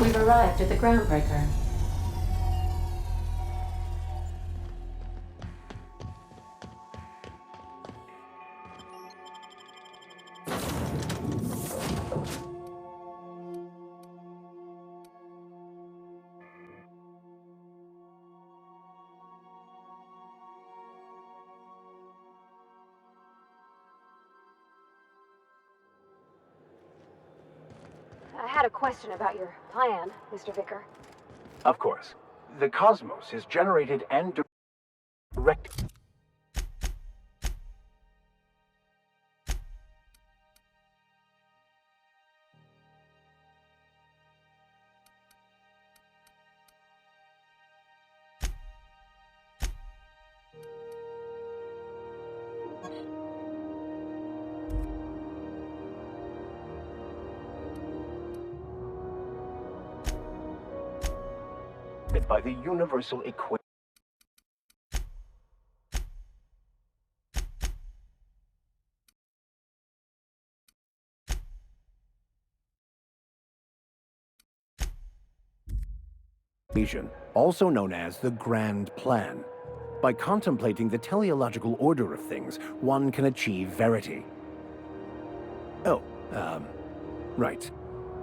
We've arrived at the groundbreaker. I had a question about your plan, Mr. Vicar. Of course. The cosmos is generated and directed by the universal equation. Also known as the Grand Plan. By contemplating the teleological order of things, one can achieve verity. Oh, right.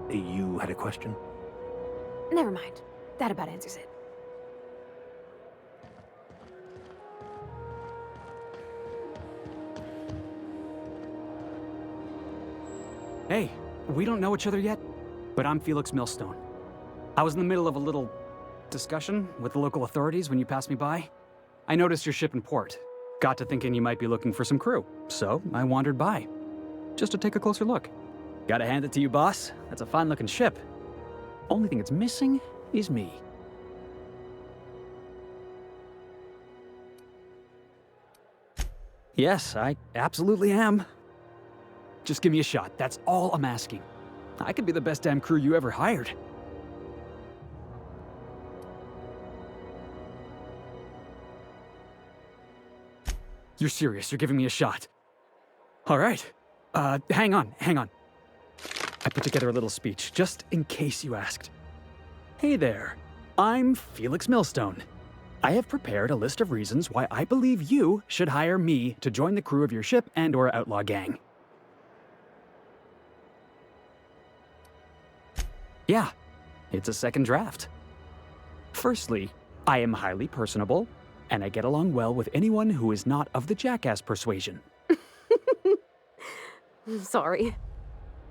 You had a question? Never mind. That about answers it. Hey, we don't know each other yet, but I'm Felix Millstone. I was in the middle of a little discussion with the local authorities when you passed me by. I noticed your ship in port. Got to thinking you might be looking for some crew, so I wandered by, just to take a closer look. Gotta hand it to you, boss. That's a fine-looking ship. Only thing it's missing is me. Yes, I absolutely am. Just give me a shot, that's all I'm asking. I could be the best damn crew you ever hired. You're serious, you're giving me a shot. All right. Hang on. I put together a little speech, just in case you asked. Hey there, I'm Felix Millstone. I have prepared a list of reasons why I believe you should hire me to join the crew of your ship and/or outlaw gang. Yeah, it's a second draft. Firstly, I am highly personable, and I get along well with anyone who is not of the jackass persuasion. Sorry.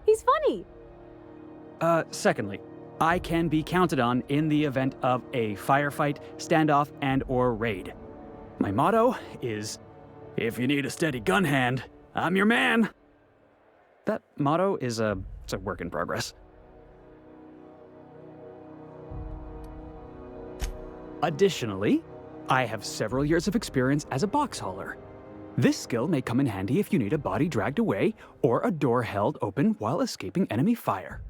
He's funny. Secondly, I can be counted on in the event of a firefight, standoff, and/or raid. My motto is, if you need a steady gun hand, I'm your man. That motto is it's a work in progress. Additionally, I have several years of experience as a box hauler. This skill may come in handy if you need a body dragged away or a door held open while escaping enemy fire.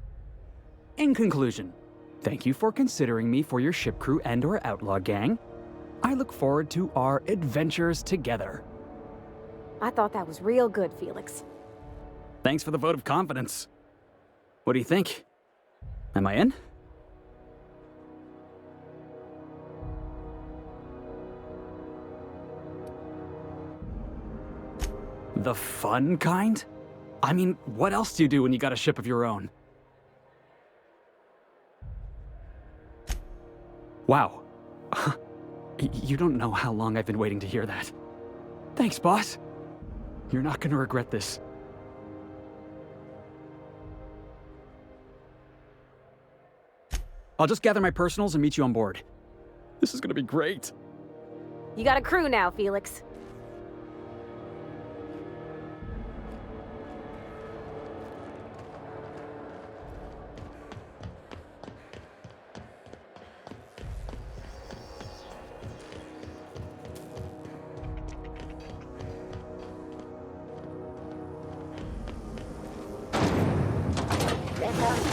In conclusion, thank you for considering me for your ship crew and/or outlaw gang. I look forward to our adventures together. I thought that was real good, Felix. Thanks for the vote of confidence. What do you think? Am I in? The fun kind? I mean, what else do you do when you got a ship of your own? Wow. You don't know how long I've been waiting to hear that. Thanks, boss. You're not gonna regret this. I'll just gather my personals and meet you on board. This is gonna be great. You got a crew now, Felix.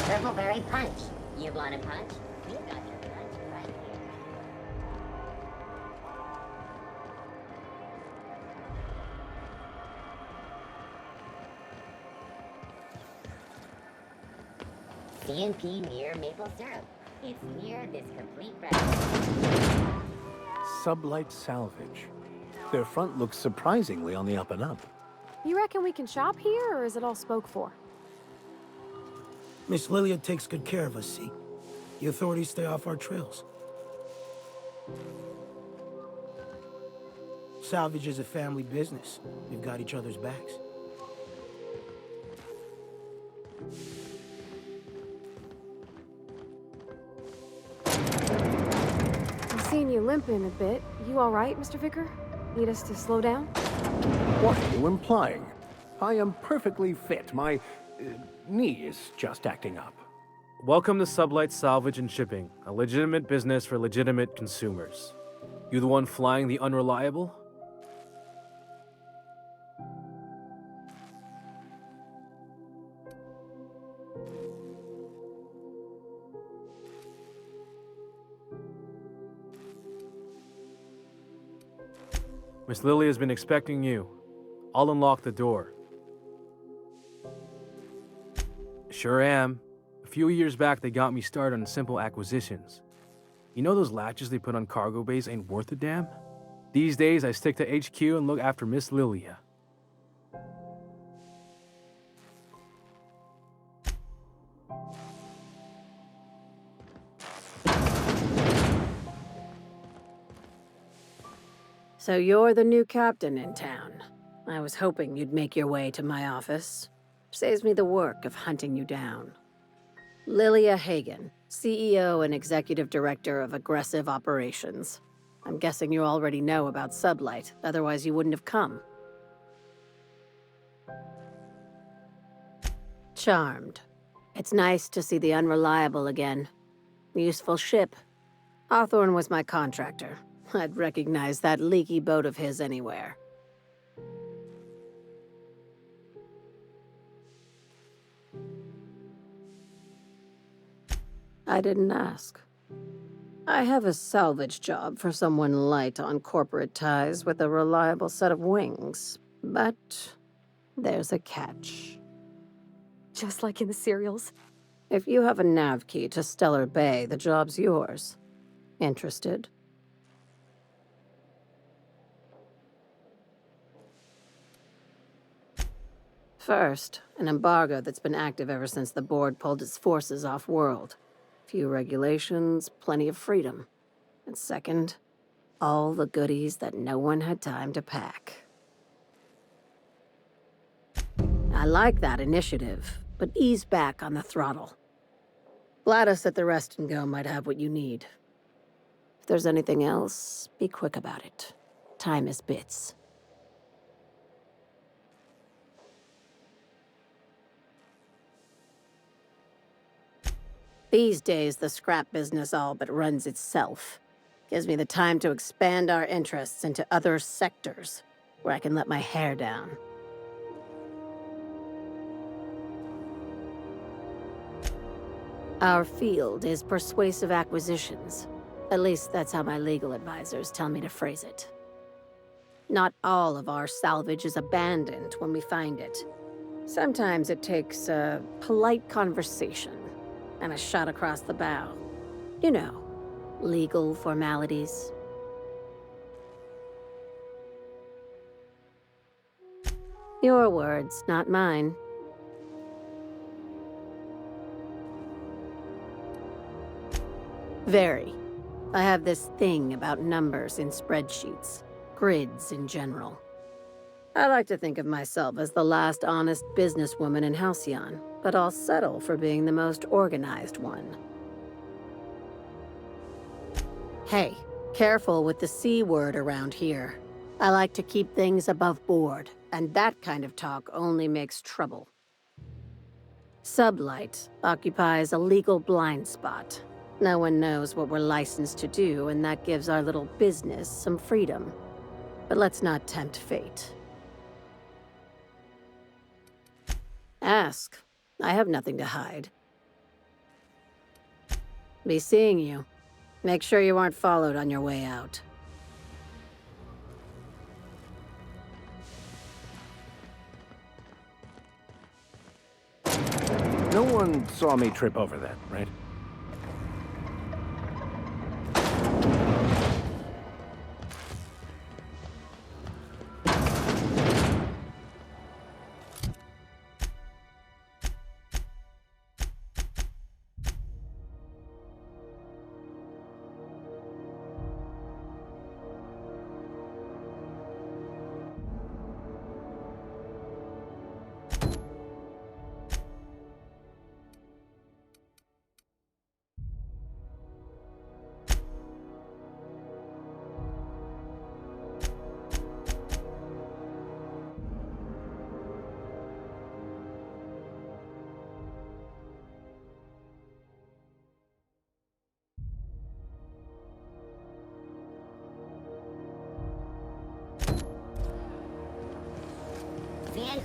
Purple-berry punch. You want a punch? We've got your punch right here. CNP near maple syrup. It's near this complete wreck. Sublight Salvage. Their front looks surprisingly on the up and up. You reckon we can shop here, or is it all spoke for? Miss Lilia takes good care of us, see? The authorities stay off our trails. Salvage is a family business. We've got each other's backs. I've seen you limping a bit. You all right, Mr. Vicar? Need us to slow down? What are you implying? I am perfectly fit. My knee is just acting up. Welcome to Sublight Salvage and Shipping, a legitimate business for legitimate consumers. You the one flying the unreliable? Miss Lily has been expecting you. I'll unlock the door. Sure am. A few years back, they got me started on simple acquisitions. You know those latches they put on cargo bays ain't worth a damn? These days, I stick to HQ and look after Miss Lilia. So you're the new captain in town. I was hoping you'd make your way to my office. Saves me the work of hunting you down. Lilia Hagen, CEO and Executive Director of Aggressive Operations. I'm guessing you already know about Sublight, otherwise you wouldn't have come. Charmed. It's nice to see the Unreliable again. Useful ship. Hawthorne was my contractor. I'd recognize that leaky boat of his anywhere. I didn't ask. I have a salvage job for someone light on corporate ties with a reliable set of wings, but there's a catch. Just like in the serials. If you have a nav key to Stellar Bay, the job's yours. Interested? First, an embargo that's been active ever since the board pulled its forces off-world. Few regulations, plenty of freedom. And second, all the goodies that no one had time to pack. I like that initiative, but ease back on the throttle. Gladys at the Rest and Go might have what you need. If there's anything else, be quick about it. Time is bits. These days, the scrap business all but runs itself. Gives me the time to expand our interests into other sectors, where I can let my hair down. Our field is persuasive acquisitions. At least that's how my legal advisors tell me to phrase it. Not all of our salvage is abandoned when we find it. Sometimes it takes a polite conversation and a shot across the bow. You know, legal formalities. Your words, not mine. Very. I have this thing about numbers in spreadsheets, grids in general. I like to think of myself as the last honest businesswoman in Halcyon, but I'll settle for being the most organized one. Hey, careful with the C word around here. I like to keep things above board, and that kind of talk only makes trouble. Sublight occupies a legal blind spot. No one knows what we're licensed to do, and that gives our little business some freedom. But let's not tempt fate. Ask. I have nothing to hide. Be seeing you. Make sure you aren't followed on your way out. No one saw me trip over that, right?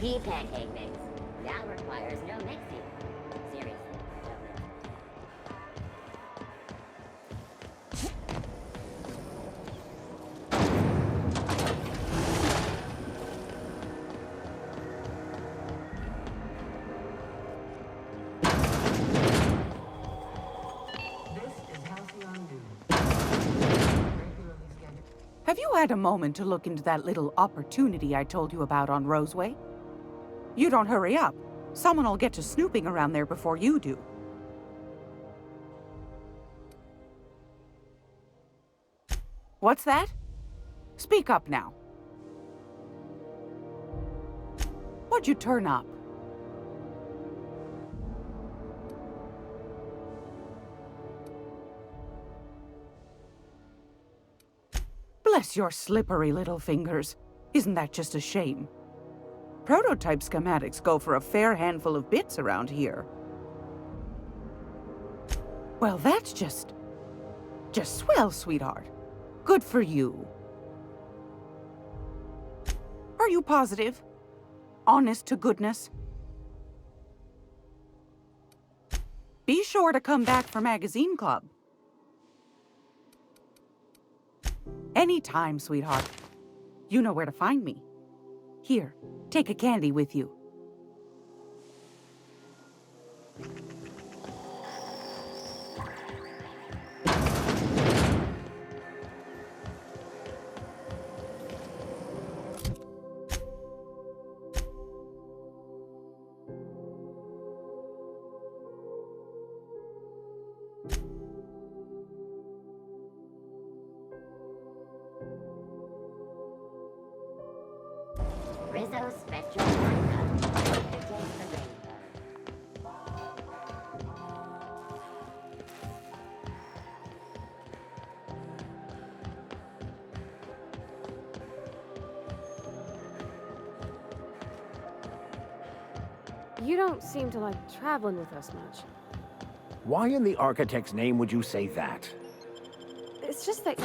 Pea pancake mix. Now requires no mixing. Seriously, no mixing. This is Halcyon News. Regularly scheduled. Have you had a moment to look into that little opportunity I told you about on Roseway? You don't hurry up. Someone will get to snooping around there before you do. What's that? Speak up now. What'd you turn up? Bless your slippery little fingers. Isn't that just a shame? Prototype schematics go for a fair handful of bits around here. Well, that's just swell, sweetheart. Good for you. Are you positive? Honest to goodness? Be sure to come back for Magazine Club. Anytime, sweetheart. You know where to find me. Here, take a candy with you. Rizzo Spectrum Vodka. Better taste the rainbow. You don't seem to like traveling with us much. Why in the architect's name would you say that? It's just that...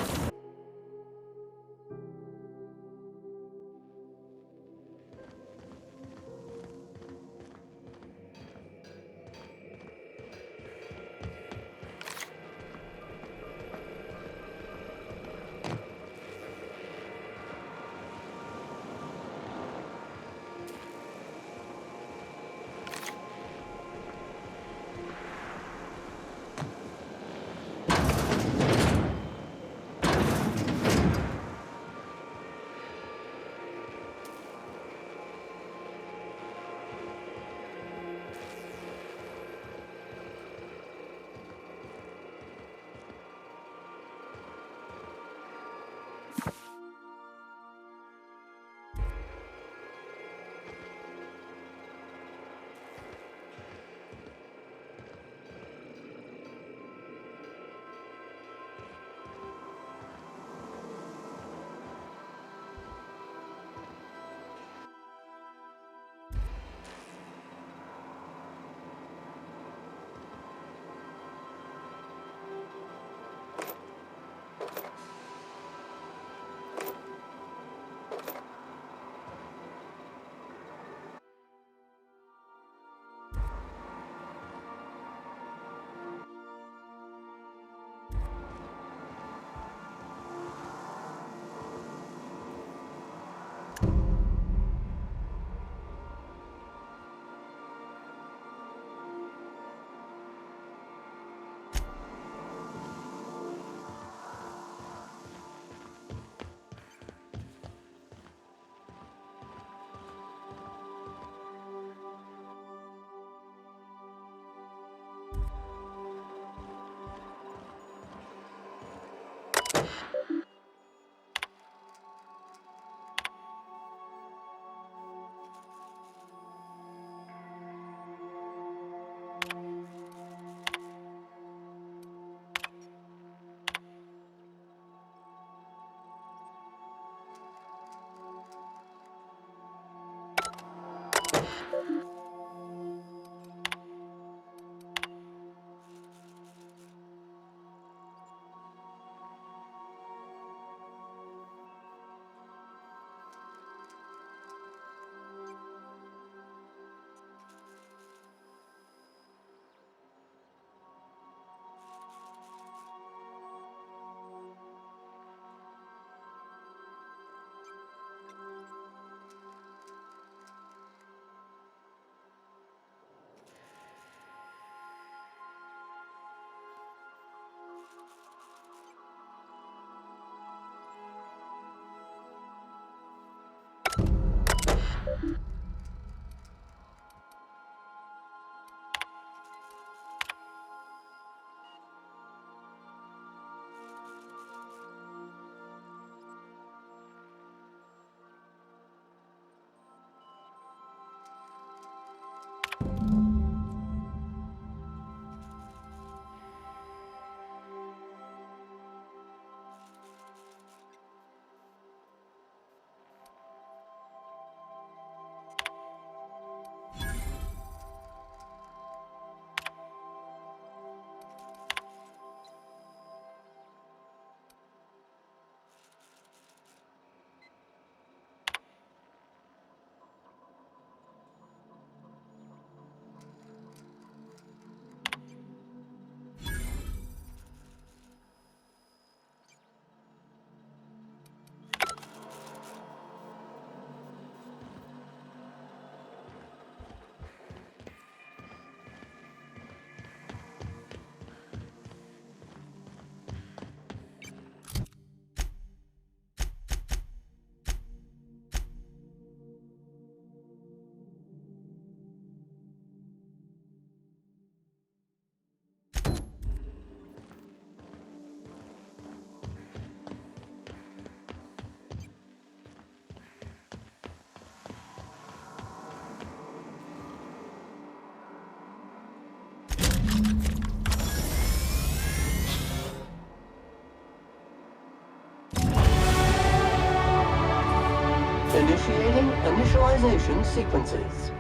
initialization sequences.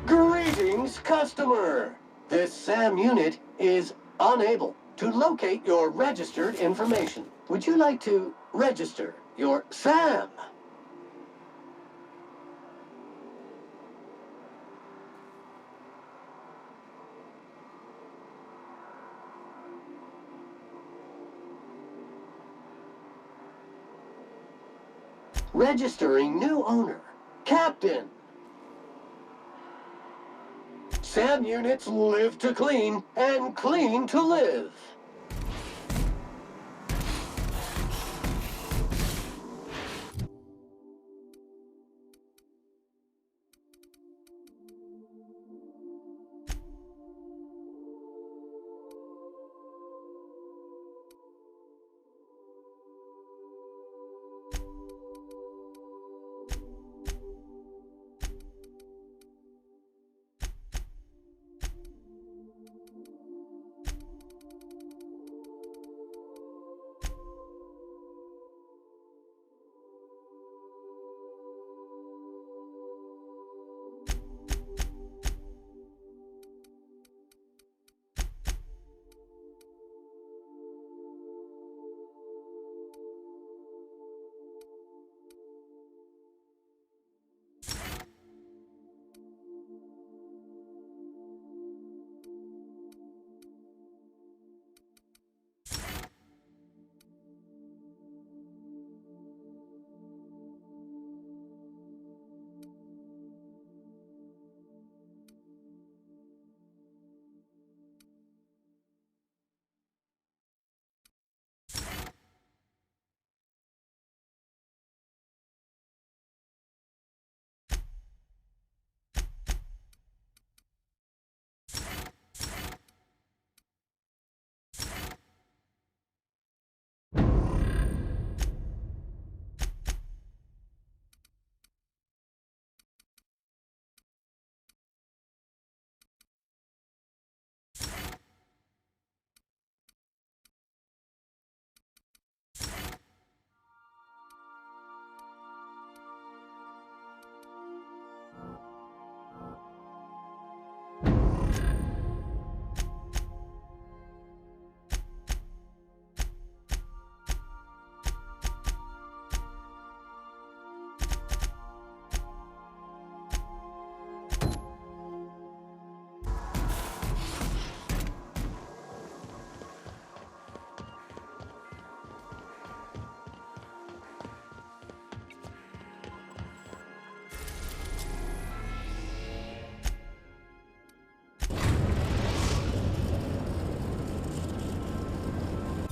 Greetings, customer! This SAM unit is unable to locate your registered information. Would you like to register your SAM? Registering new owner, Captain. SAM units live to clean and clean to live.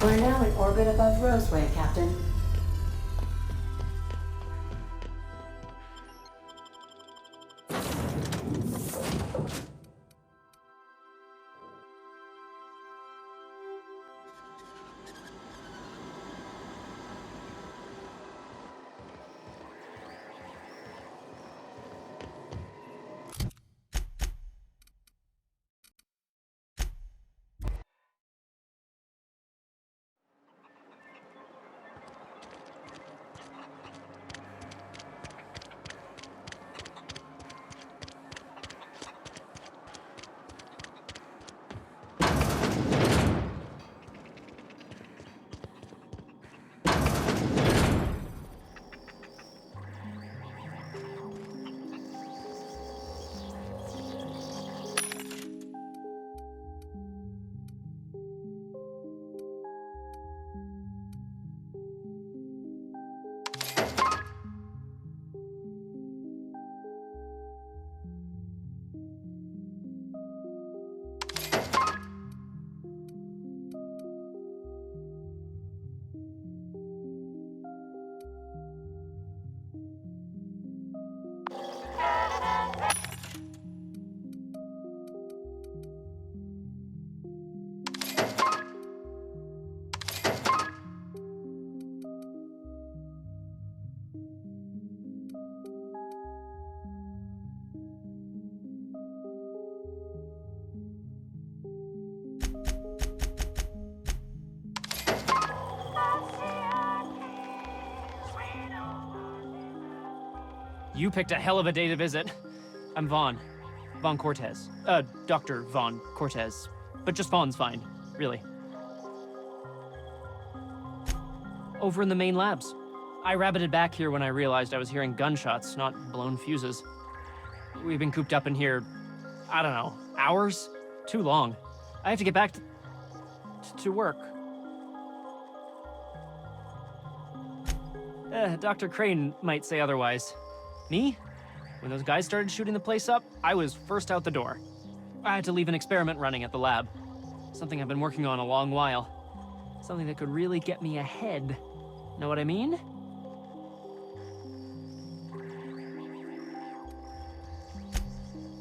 We're now in orbit above Roseway, Captain. You picked a hell of a day to visit. I'm Vaughn. Vaughn Cortez. Dr. Vaughn Cortez. But just Vaughn's fine, really. Over in the main labs. I rabbited back here when I realized I was hearing gunshots, not blown fuses. We've been cooped up in here, I don't know, hours? Too long. I have to get back to work. Dr. Crane might say otherwise. Me? When those guys started shooting the place up, I was first out the door. I had to leave an experiment running at the lab. Something I've been working on a long while. Something that could really get me ahead. Know what I mean?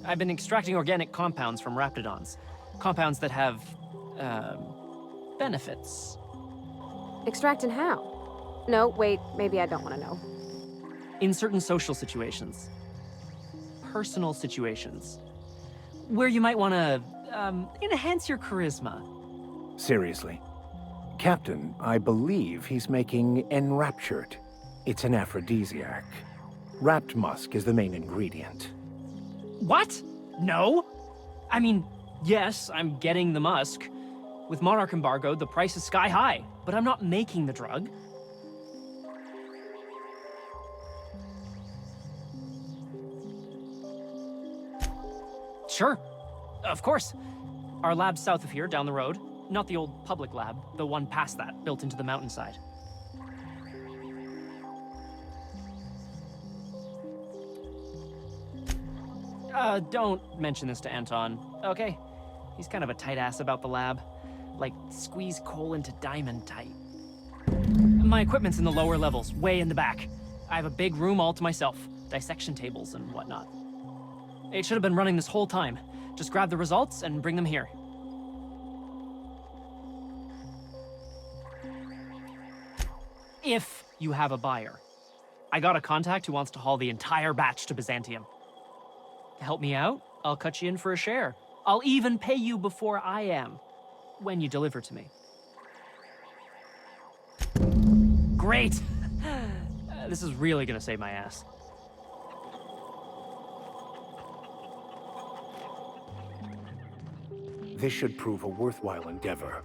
I've been extracting organic compounds from raptidons. Compounds that have, benefits. Extracting how? No, wait, maybe I don't want to know. In certain social situations. Personal situations. Where you might want to, enhance your charisma. Seriously. Captain, I believe he's making enraptured. It's an aphrodisiac. Wrapped musk is the main ingredient. What? No? I mean, yes, I'm getting the musk. With Monarch embargo, the price is sky high, but I'm not making the drug. Sure, of course. Our lab's south of here, down the road. Not the old public lab, the one past that, built into the mountainside. Don't mention this to Anton, okay? He's kind of a tight ass about the lab. Like, squeeze coal into diamond tight. My equipment's in the lower levels, way in the back. I have a big room all to myself, dissection tables and whatnot. It should have been running this whole time. Just grab the results and bring them here. If you have a buyer. I got a contact who wants to haul the entire batch to Byzantium. Help me out, I'll cut you in for a share. I'll even pay you before I am, when you deliver to me. Great! This is really gonna save my ass. This should prove a worthwhile endeavor.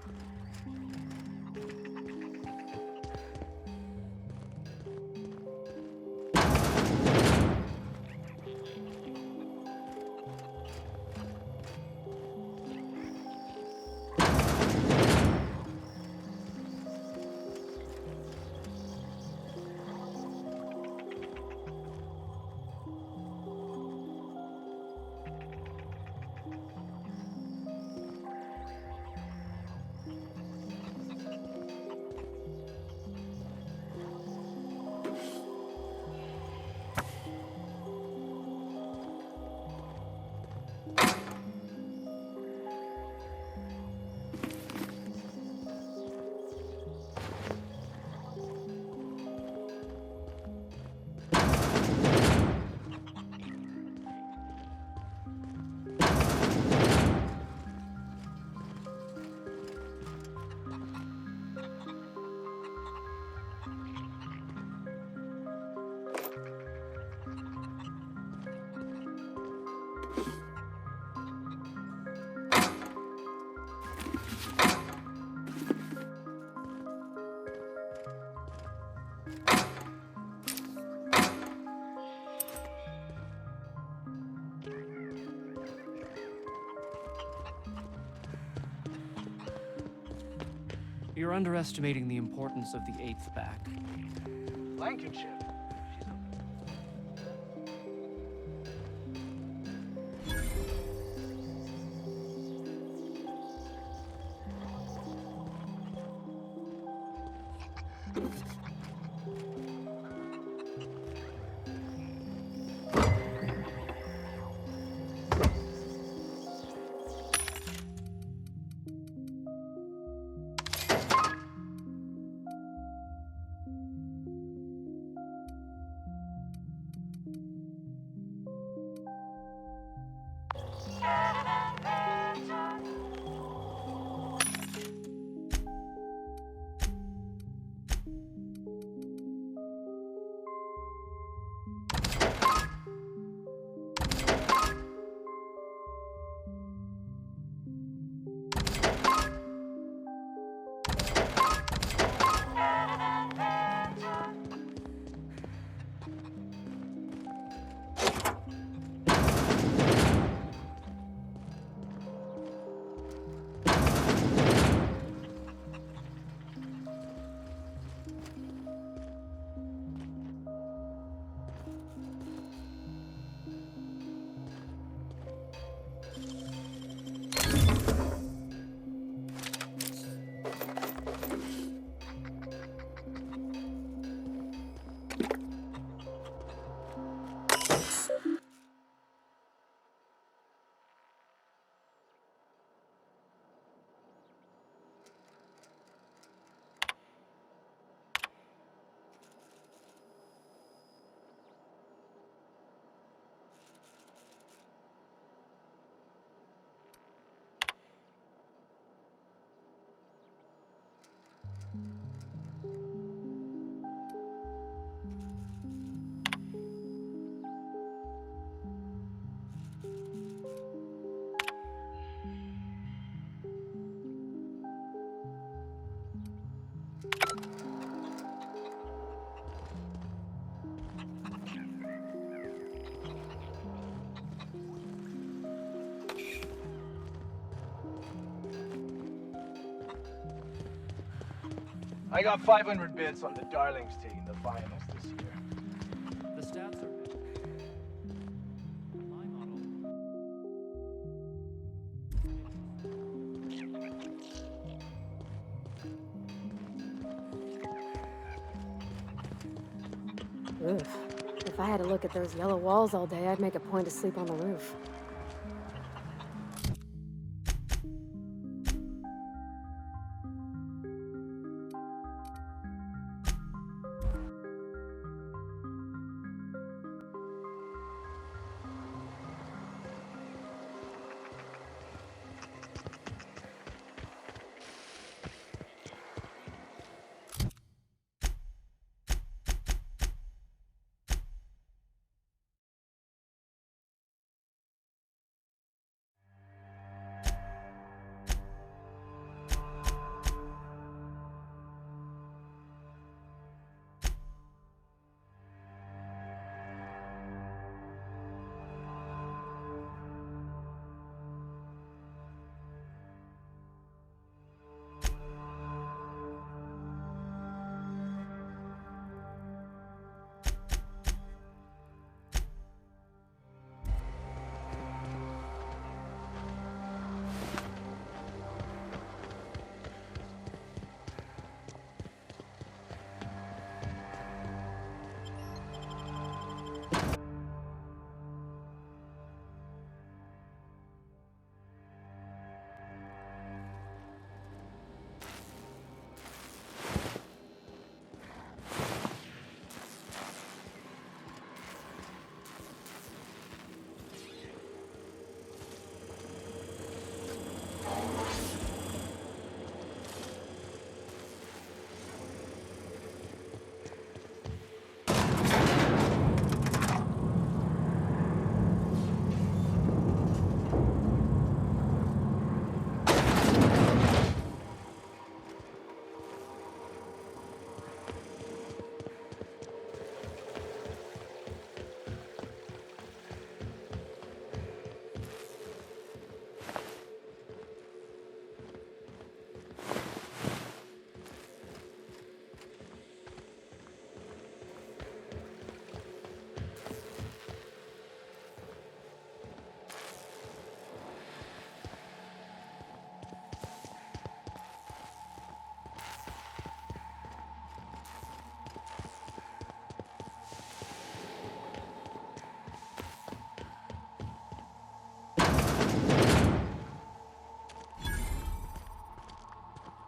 You're underestimating the importance of the 8th back. Blankenship. I got 500 bits on the Darlings team, the finals this year. The stats are. My model. Oof. If I had to look at those yellow walls all day, I'd make a point to sleep on the roof.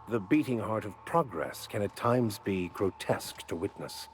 The beating heart of progress can at times be grotesque to witness.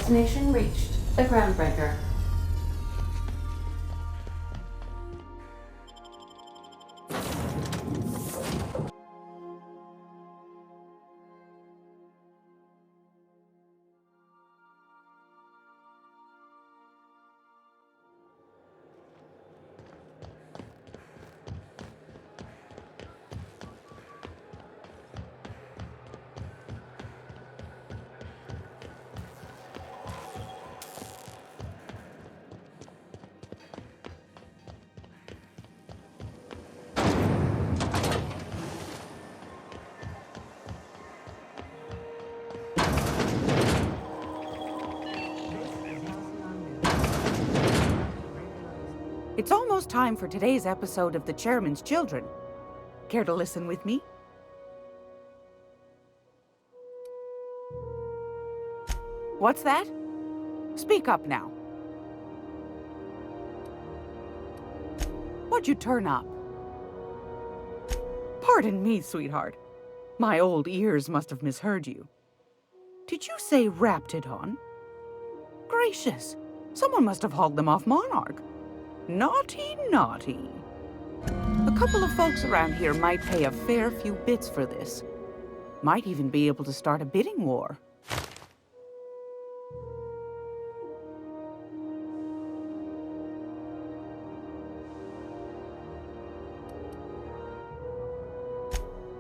Destination reached. The Groundbreaker. It's almost time for today's episode of The Chairman's Children. Care to listen with me? What's that? Speak up now. What'd you turn up? Pardon me, sweetheart. My old ears must have misheard you. Did you say Raptidon? Gracious, someone must have hauled them off Monarch. Naughty, naughty. A couple of folks around here might pay a fair few bits for this. Might even be able to start a bidding war.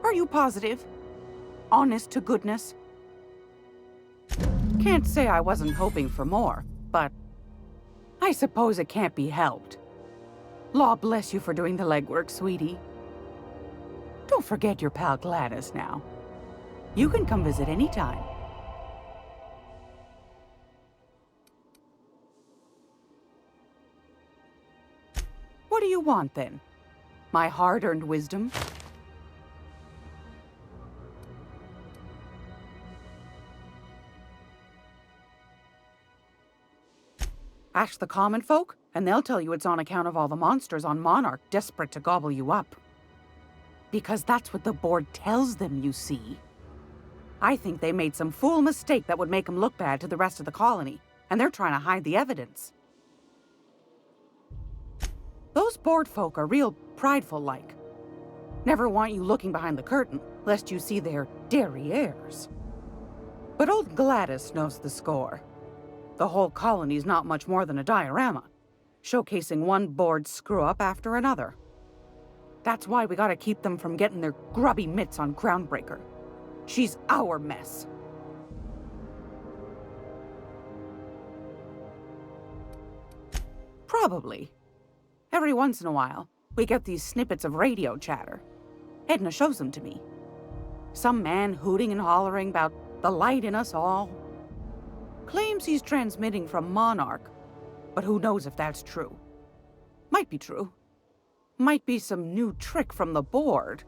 Are you positive? Honest to goodness? Can't say I wasn't hoping for more, but I suppose it can't be helped. Law bless you for doing the legwork, sweetie. Don't forget your pal Gladys now. You can come visit anytime. What do you want, then? My hard-earned wisdom? Ask the common folk, and they'll tell you it's on account of all the monsters on Monarch desperate to gobble you up. Because that's what the board tells them, you see. I think they made some fool mistake that would make them look bad to the rest of the colony, and they're trying to hide the evidence. Those board folk are real prideful-like. Never want you looking behind the curtain, lest you see their derrieres. But old Gladys knows the score. The whole colony's not much more than a diorama, showcasing one board screw-up after another. That's why we gotta keep them from getting their grubby mitts on Groundbreaker. She's our mess. Probably. Every once in a while, we get these snippets of radio chatter. Edna shows them to me. Some man hooting and hollering about the light in us all. Claims he's transmitting from Monarch, but who knows if that's true. Might be true. Might be some new trick from the board.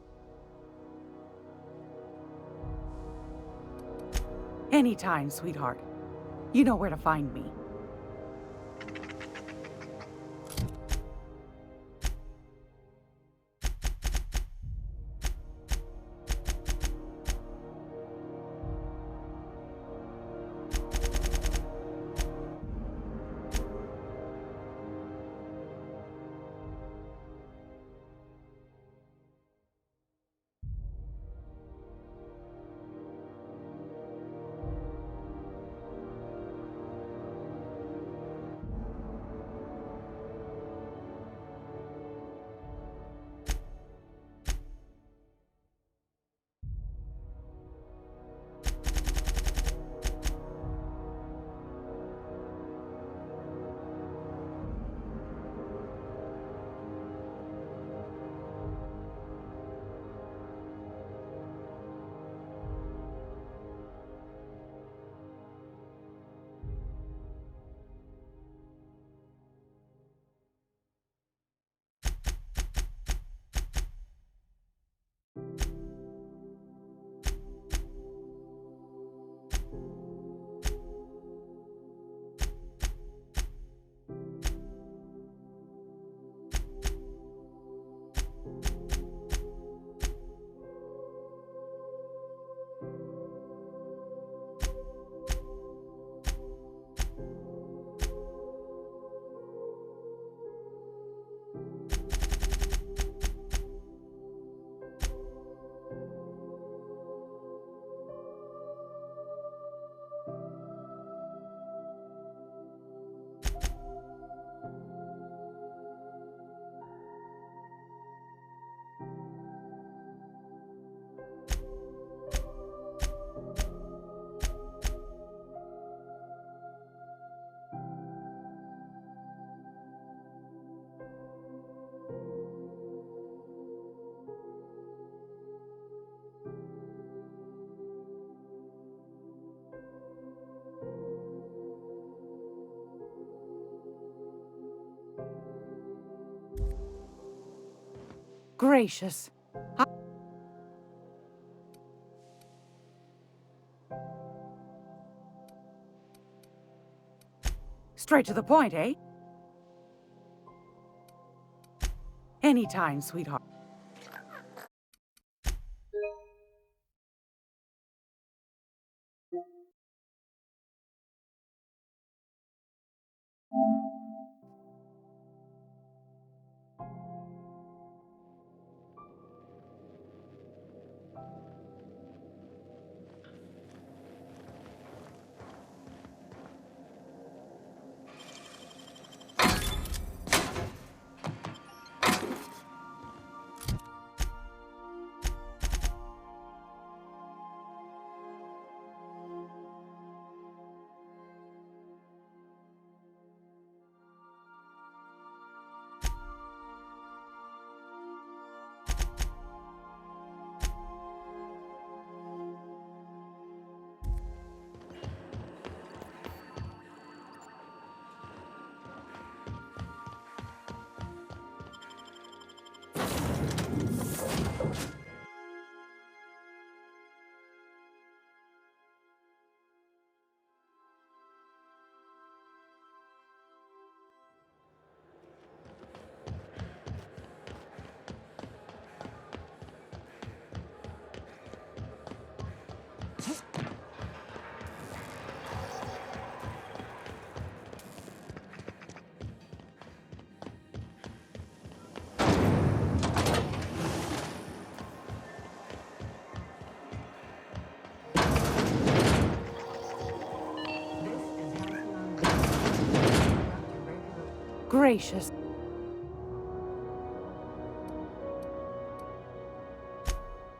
Anytime, sweetheart. You know where to find me. Gracious. Straight to the point, eh? Anytime, sweetheart. Gracious.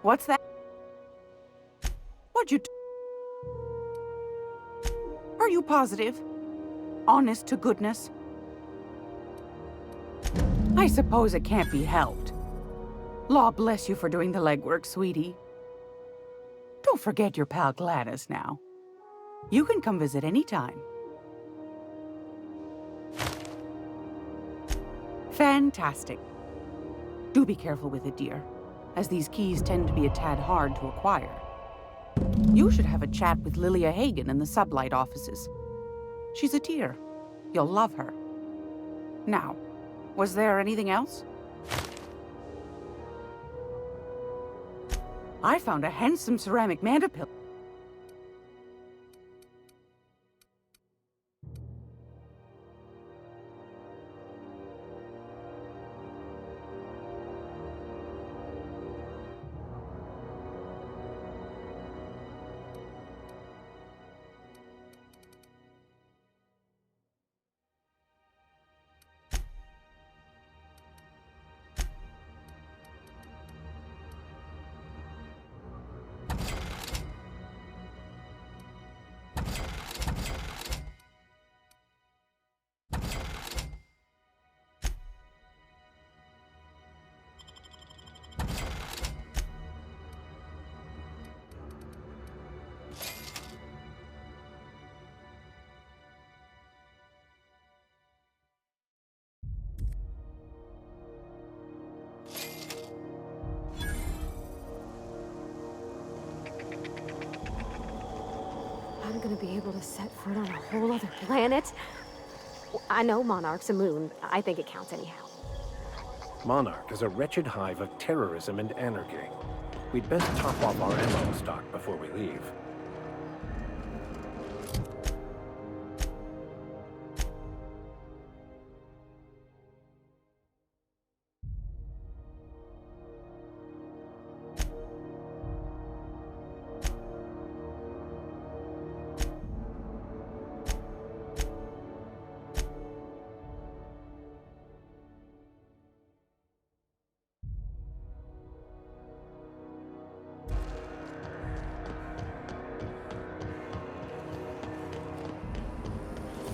What's that? What'd you do? Are you positive? Honest to goodness? I suppose it can't be helped. Law bless you for doing the legwork, sweetie. Don't forget your pal Gladys now. You can come visit anytime. Fantastic. Do be careful with it, dear, as these keys tend to be a tad hard to acquire. You should have a chat with Lilia Hagen in the Sublight offices. She's a dear. You'll love her. Now, was there anything else? I found a handsome ceramic mandapillar. I'm gonna be able to set foot on a whole other planet? I know Monarch's a moon. I think it counts anyhow. Monarch is a wretched hive of terrorism and anarchy. We'd best top off our ammo stock before we leave.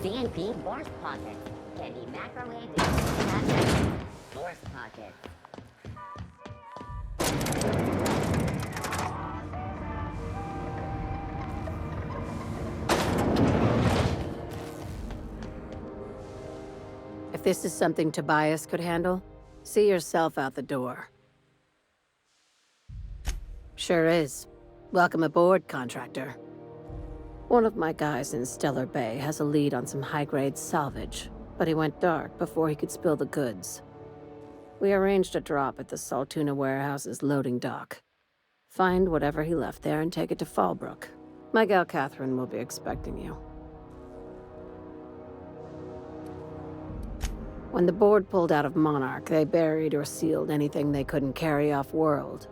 CNP Force Pockets can be microwaved in 10 seconds. Force Pockets. If this is something Tobias could handle, see yourself out the door. Sure is. Welcome aboard, contractor. One of my guys in Stellar Bay has a lead on some high-grade salvage, but he went dark before he could spill the goods. We arranged a drop at the Saltuna warehouse's loading dock. Find whatever he left there and take it to Fallbrook. My gal Catherine will be expecting you. When the board pulled out of Monarch, they buried or sealed anything they couldn't carry off-world.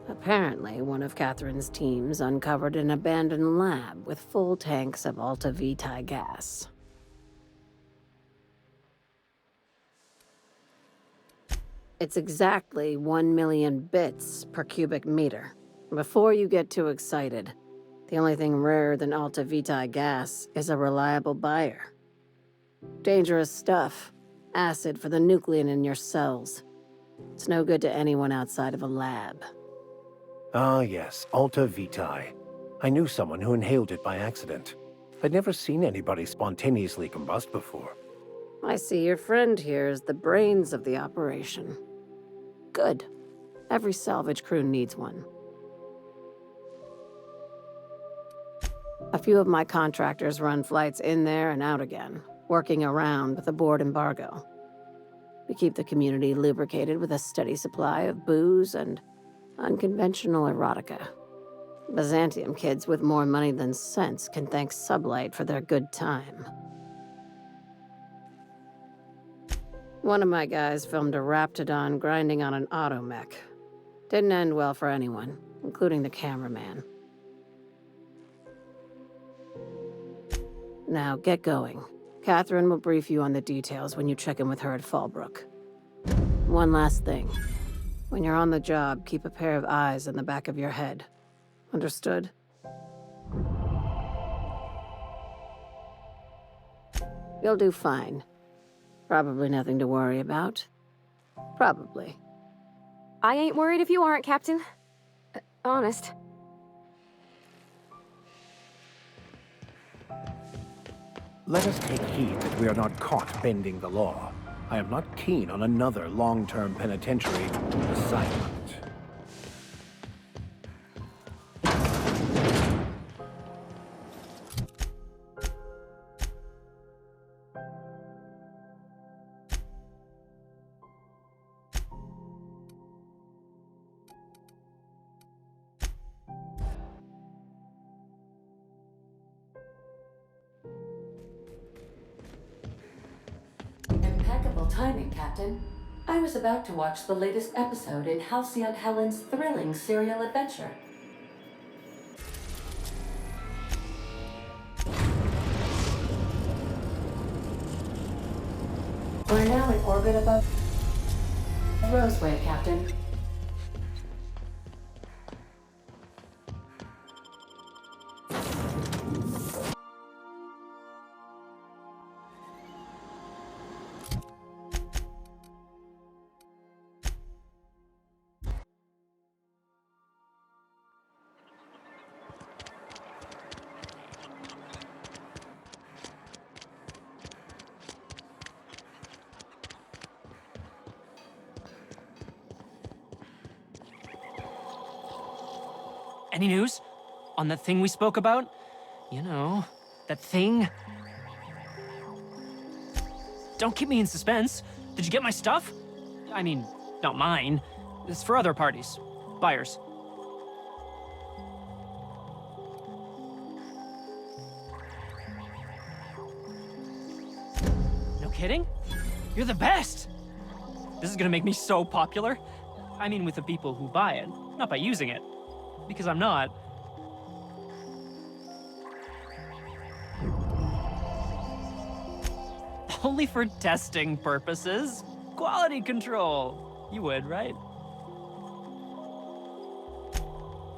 Apparently, one of Catherine's teams uncovered an abandoned lab with full tanks of Alta Vitae gas. It's exactly 1 million bits per cubic meter. Before you get too excited, the only thing rarer than Alta Vitae gas is a reliable buyer. Dangerous stuff. Acid for the nucleon in your cells. It's no good to anyone outside of a lab. Ah, yes, Alta Vitae. I knew someone who inhaled it by accident. I'd never seen anybody spontaneously combust before. I see your friend here is the brains of the operation. Good. Every salvage crew needs one. A few of my contractors run flights in there and out again, working around with the board embargo. We keep the community lubricated with a steady supply of booze and unconventional erotica. Byzantium kids with more money than sense can thank Sublight for their good time. One of my guys filmed a Raptidon grinding on an automech. Didn't end well for anyone, including the cameraman. Now, get going. Catherine will brief you on the details when you check in with her at Fallbrook. One last thing. When you're on the job, keep a pair of eyes in the back of your head. Understood? You'll do fine. Probably nothing to worry about. Probably. I ain't worried if you aren't, Captain. Honest. Let us take heed that we are not caught bending the law. I am not keen on another long-term penitentiary assignment. Impeccable timing, Captain. I was about to watch the latest episode in Halcyon Helen's thrilling serial adventure. We're now in orbit above Roseway, Captain. Any news? On that thing we spoke about? You know, that thing? Don't keep me in suspense. Did you get my stuff? I mean, not mine. It's for other parties. Buyers. No kidding? You're the best! This is gonna make me so popular. I mean, with the people who buy it, not by using it. Because I'm not. Only for testing purposes. Quality control. You would, right?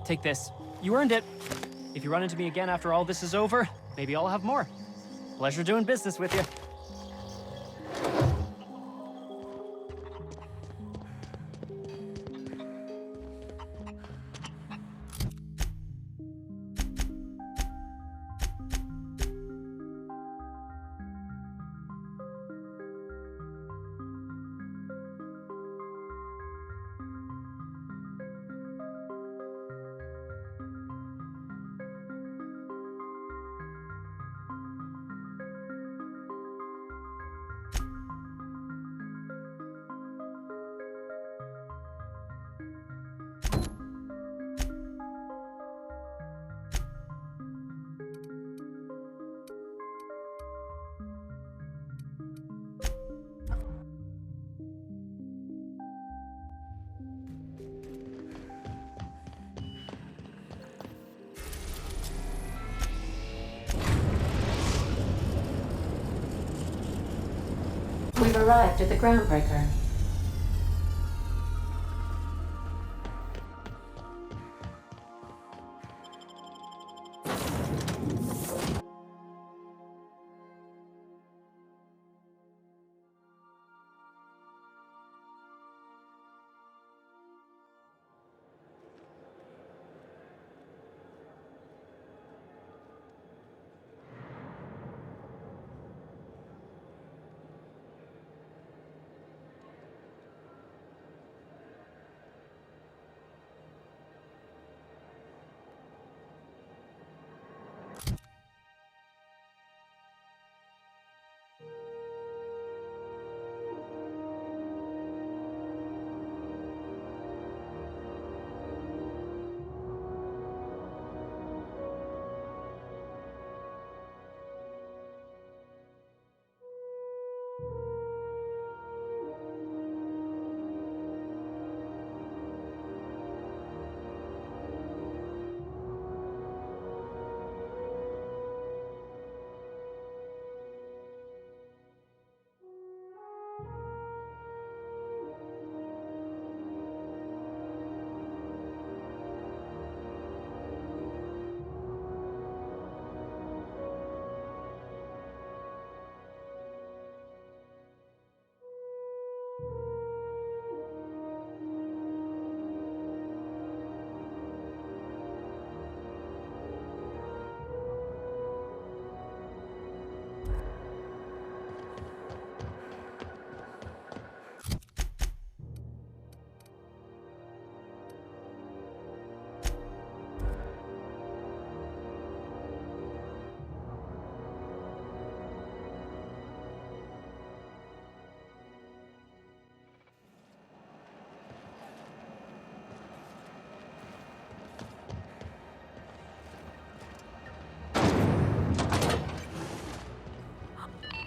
Take this. You earned it. If you run into me again after all this is over, maybe I'll have more. Pleasure doing business with you. arrived at the groundbreaker.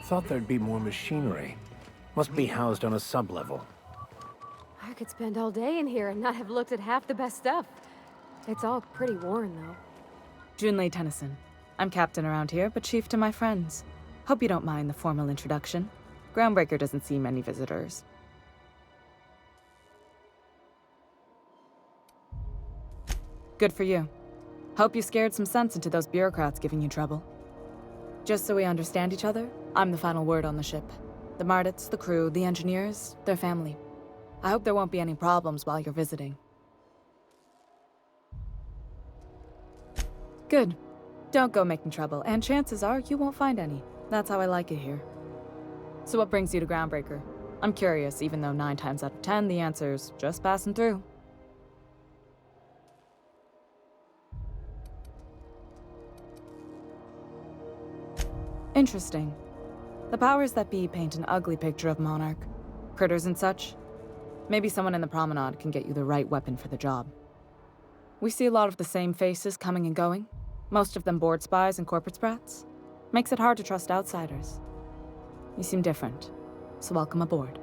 Thought there'd be more machinery. Must be housed on a sub-level. I could spend all day in here and not have looked at half the best stuff. It's all pretty worn, though. Junlei Tennyson. I'm captain around here, but chief to my friends. Hope you don't mind the formal introduction. Groundbreaker doesn't see many visitors. Good for you. Hope you scared some sense into those bureaucrats giving you trouble. Just so we understand each other, I'm the final word on the ship. The Mardits, the crew, the engineers, their family. I hope there won't be any problems while you're visiting. Good. Don't go making trouble, and chances are you won't find any. That's how I like it here. So what brings you to Groundbreaker? I'm curious, even though 9 times out of 10 the answer's just passing through. Interesting. The powers that be paint an ugly picture of Monarch. Critters and such. Maybe someone in the promenade can get you the right weapon for the job. We see a lot of the same faces coming and going. Most of them board spies and corporate sprats. Makes it hard to trust outsiders. You seem different, so welcome aboard.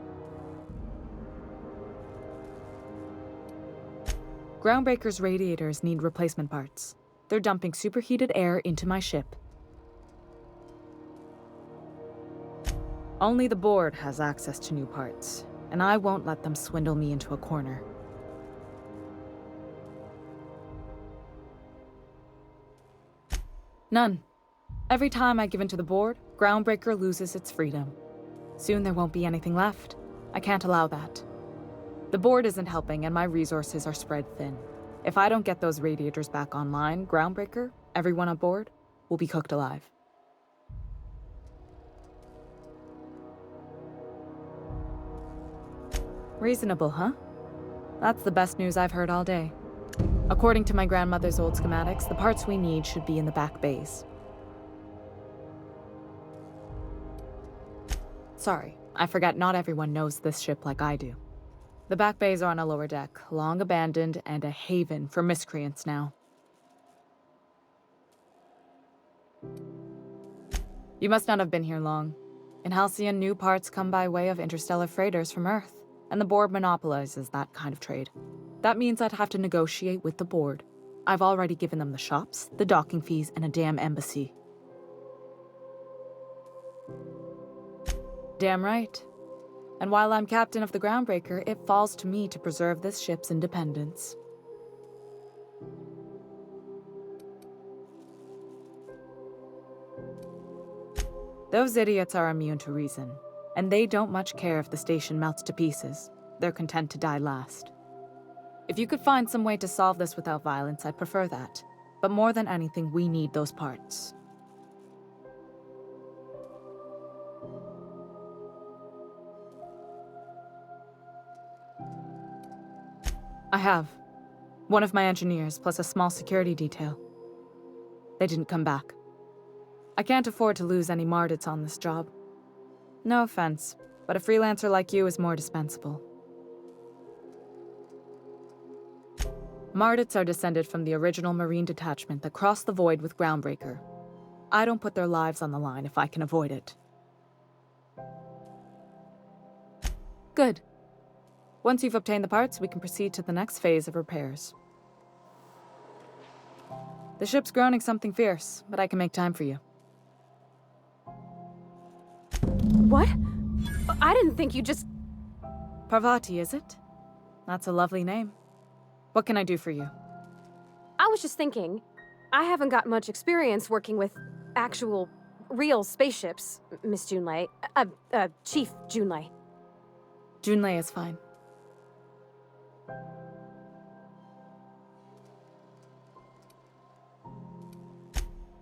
Groundbreaker's radiators need replacement parts. They're dumping superheated air into my ship. Only the board has access to new parts, and I won't let them swindle me into a corner. None. Every time I give in to the board, Groundbreaker loses its freedom. Soon there won't be anything left. I can't allow that. The board isn't helping, and my resources are spread thin. If I don't get those radiators back online, Groundbreaker, everyone on board, will be cooked alive. Reasonable, huh? That's the best news I've heard all day. According to my grandmother's old schematics, the parts we need should be in the back bays. Sorry, I forgot not everyone knows this ship like I do. The back bays are on a lower deck, long abandoned and a haven for miscreants now. You must not have been here long. In Halcyon, new parts come by way of interstellar freighters from Earth, and the board monopolizes that kind of trade. That means I'd have to negotiate with the board. I've already given them the shops, the docking fees, and a damn embassy. Damn right. And while I'm captain of the Groundbreaker, it falls to me to preserve this ship's independence. Those idiots are immune to reason, and they don't much care if the station melts to pieces. They're content to die last. If you could find some way to solve this without violence, I'd prefer that. But more than anything, we need those parts. I have. One of my engineers, plus a small security detail. They didn't come back. I can't afford to lose any Mardits on this job. No offense, but a freelancer like you is more dispensable. Mardits are descended from the original Marine detachment that crossed the void with Groundbreaker. I don't put their lives on the line if I can avoid it. Good. Once you've obtained the parts, we can proceed to the next phase of repairs. The ship's groaning something fierce, but I can make time for you. What? I didn't think you just... Parvati, is it? That's a lovely name. What can I do for you? I was just thinking, I haven't got much experience working with actual, real spaceships, Miss Junlei. Chief Junlei. Junlei is fine.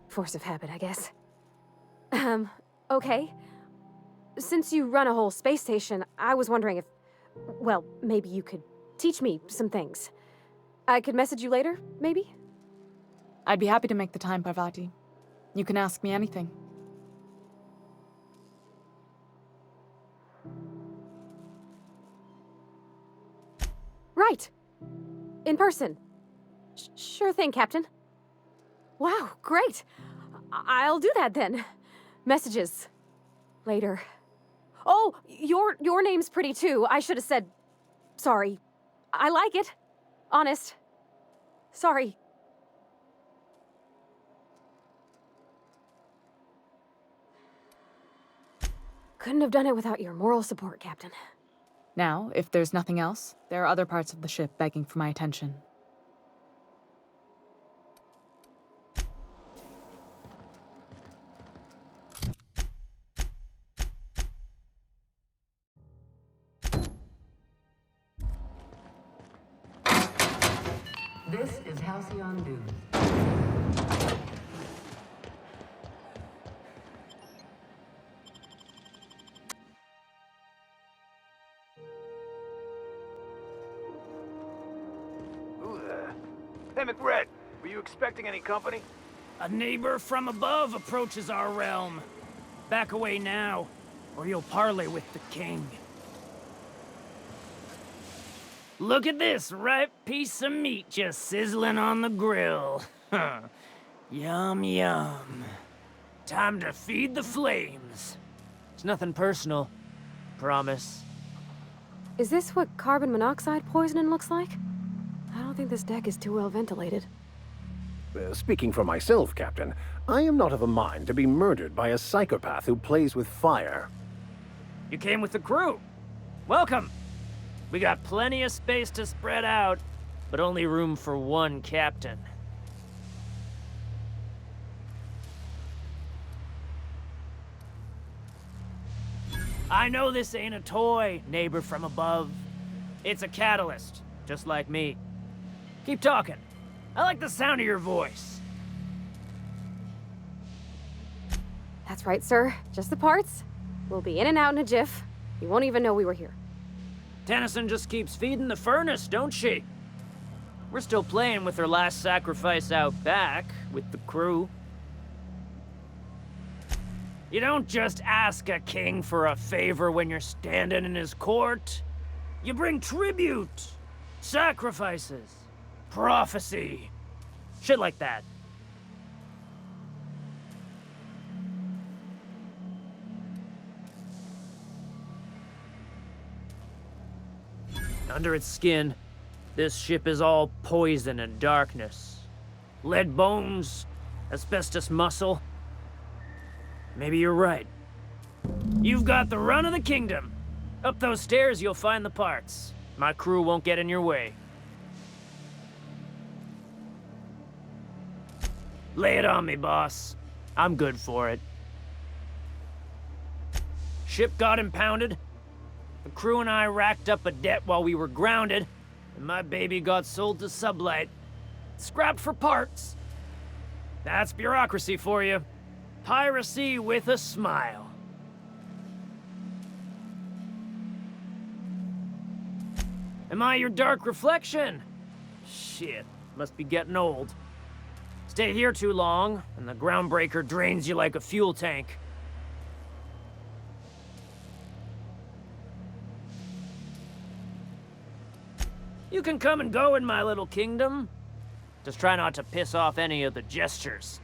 Force of habit, I guess. Okay. Since you run a whole space station, I was wondering if... Well, maybe you could teach me some things. I could message you later, maybe? I'd be happy to make the time, Parvati. You can ask me anything. Right. In person. Sure thing, Captain. Wow, great. I'll do that then. Messages. Later. Oh, your name's pretty too. I should have said... Sorry. I like it. Honest. Sorry. Couldn't have done it without your moral support, Captain. Now, if there's nothing else, there are other parts of the ship begging for my attention. This is Halcyon News. Who there? Hey, McRed, were you expecting any company? A neighbor from above approaches our realm. Back away now, or you'll parley with the king. Look at this ripe piece of meat just sizzling on the grill. Yum, yum. Time to feed the flames. It's nothing personal. Promise. Is this what carbon monoxide poisoning looks like? I don't think this deck is too well ventilated. Speaking for myself, Captain, I am not of a mind to be murdered by a psychopath who plays with fire. You came with the crew. Welcome. We got plenty of space to spread out, But only room for one captain. I know this ain't a toy, neighbor from above. It's a catalyst, just like me. Keep talking. I like the sound of your voice. That's right, sir. Just the parts. We'll be in and out in a jiff. You won't even know we were here. Tennyson just keeps feeding the furnace, don't she? We're still playing with her last sacrifice out back, with the crew. You don't just ask a king for a favor when you're standing in his court. You bring tribute, sacrifices, prophecy, shit like that. Under its skin, this ship is all poison and darkness. Lead bones, asbestos muscle. Maybe you're right. You've got the run of the kingdom. Up those stairs, you'll find the parts. My crew won't get in your way. Lay it on me, boss. I'm good for it. Ship got impounded. The crew and I racked up a debt while we were grounded, and my baby got sold to Sublight. Scrapped for parts. That's bureaucracy for you. Piracy with a smile. Am I your dark reflection? Shit, must be getting old. Stay here too long, and the groundbreaker drains you like a fuel tank. You can come and go in my little kingdom. Just try not to piss off any of the gestures.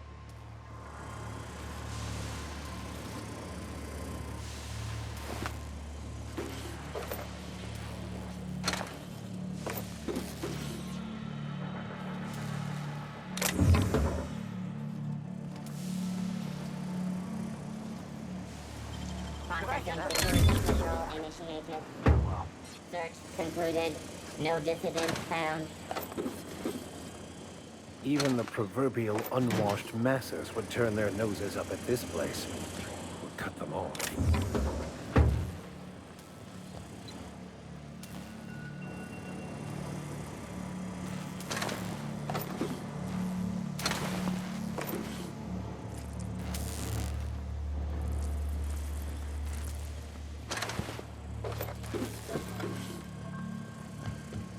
Control initiated. Search concluded. No dissidents found. Even the proverbial unwashed masses would turn their noses up at this place. We'll cut them off.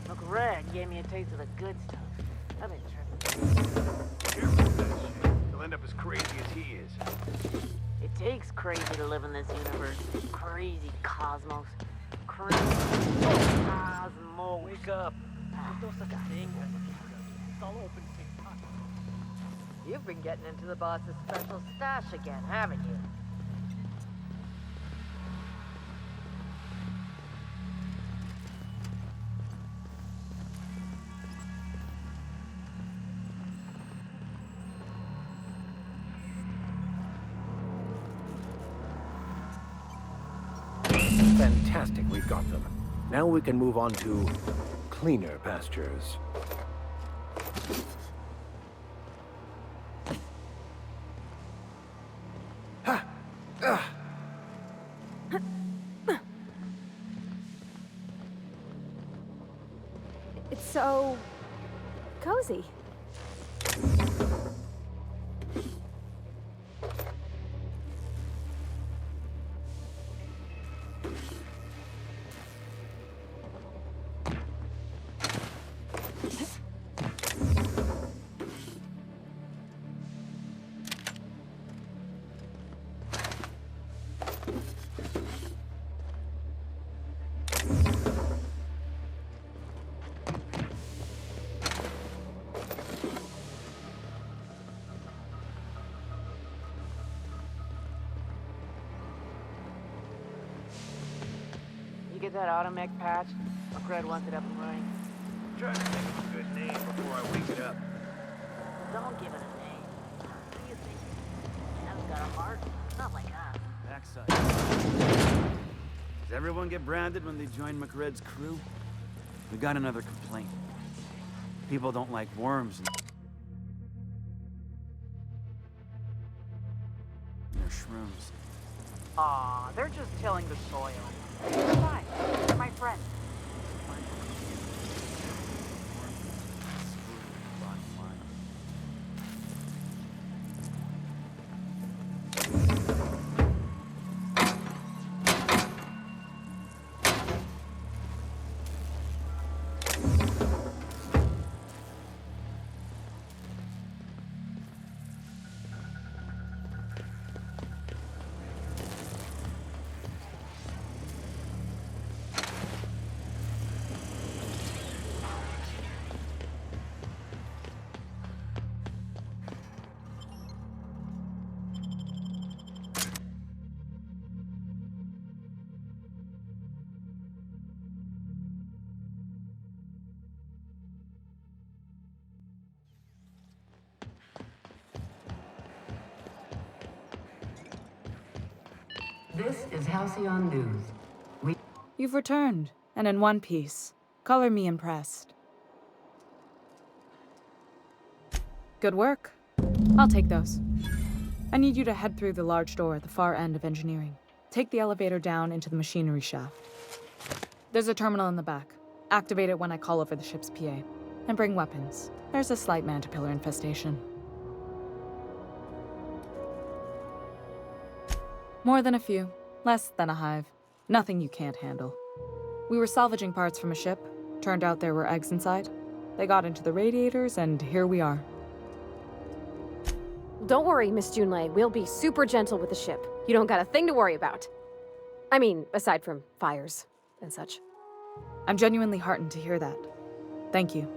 Uncle Red gave me a taste of the good stuff. I've been tripping. Careful with that shit. You'll end up as crazy as he is. It takes crazy to live in this universe. Crazy cosmos. Crazy cosmos. Wake up. You've been getting into the boss's special stash again, haven't you? Fantastic, we've got them. Now we can move on to cleaner pastures. It's so cozy. You get that automech patch? McCred wants it up and running. I'm trying to think of a good name before I wake it up. Don't give it a name. What do you think? Sam's got a heart? Not like us. Backside. Does everyone get branded when they join McRed's crew? We got another complaint. People don't like worms and their shrooms. Aw, they're just tilling the soil. They're fine. They're my friends. This is Halcyon News. You've returned, and in one piece. Color me impressed. Good work. I'll take those. I need you to head through the large door at the far end of engineering. Take the elevator down into the machinery shaft. There's a terminal in the back. Activate it when I call over the ship's PA. And bring weapons. There's a slight mantipillar infestation. More than a few. Less than a hive. Nothing you can't handle. We were salvaging parts from a ship. Turned out there were eggs inside. They got into the radiators, and here we are. Don't worry, Miss Junlei. We'll be super gentle with the ship. You don't got a thing to worry about. I mean, aside from fires and such. I'm genuinely heartened to hear that. Thank you.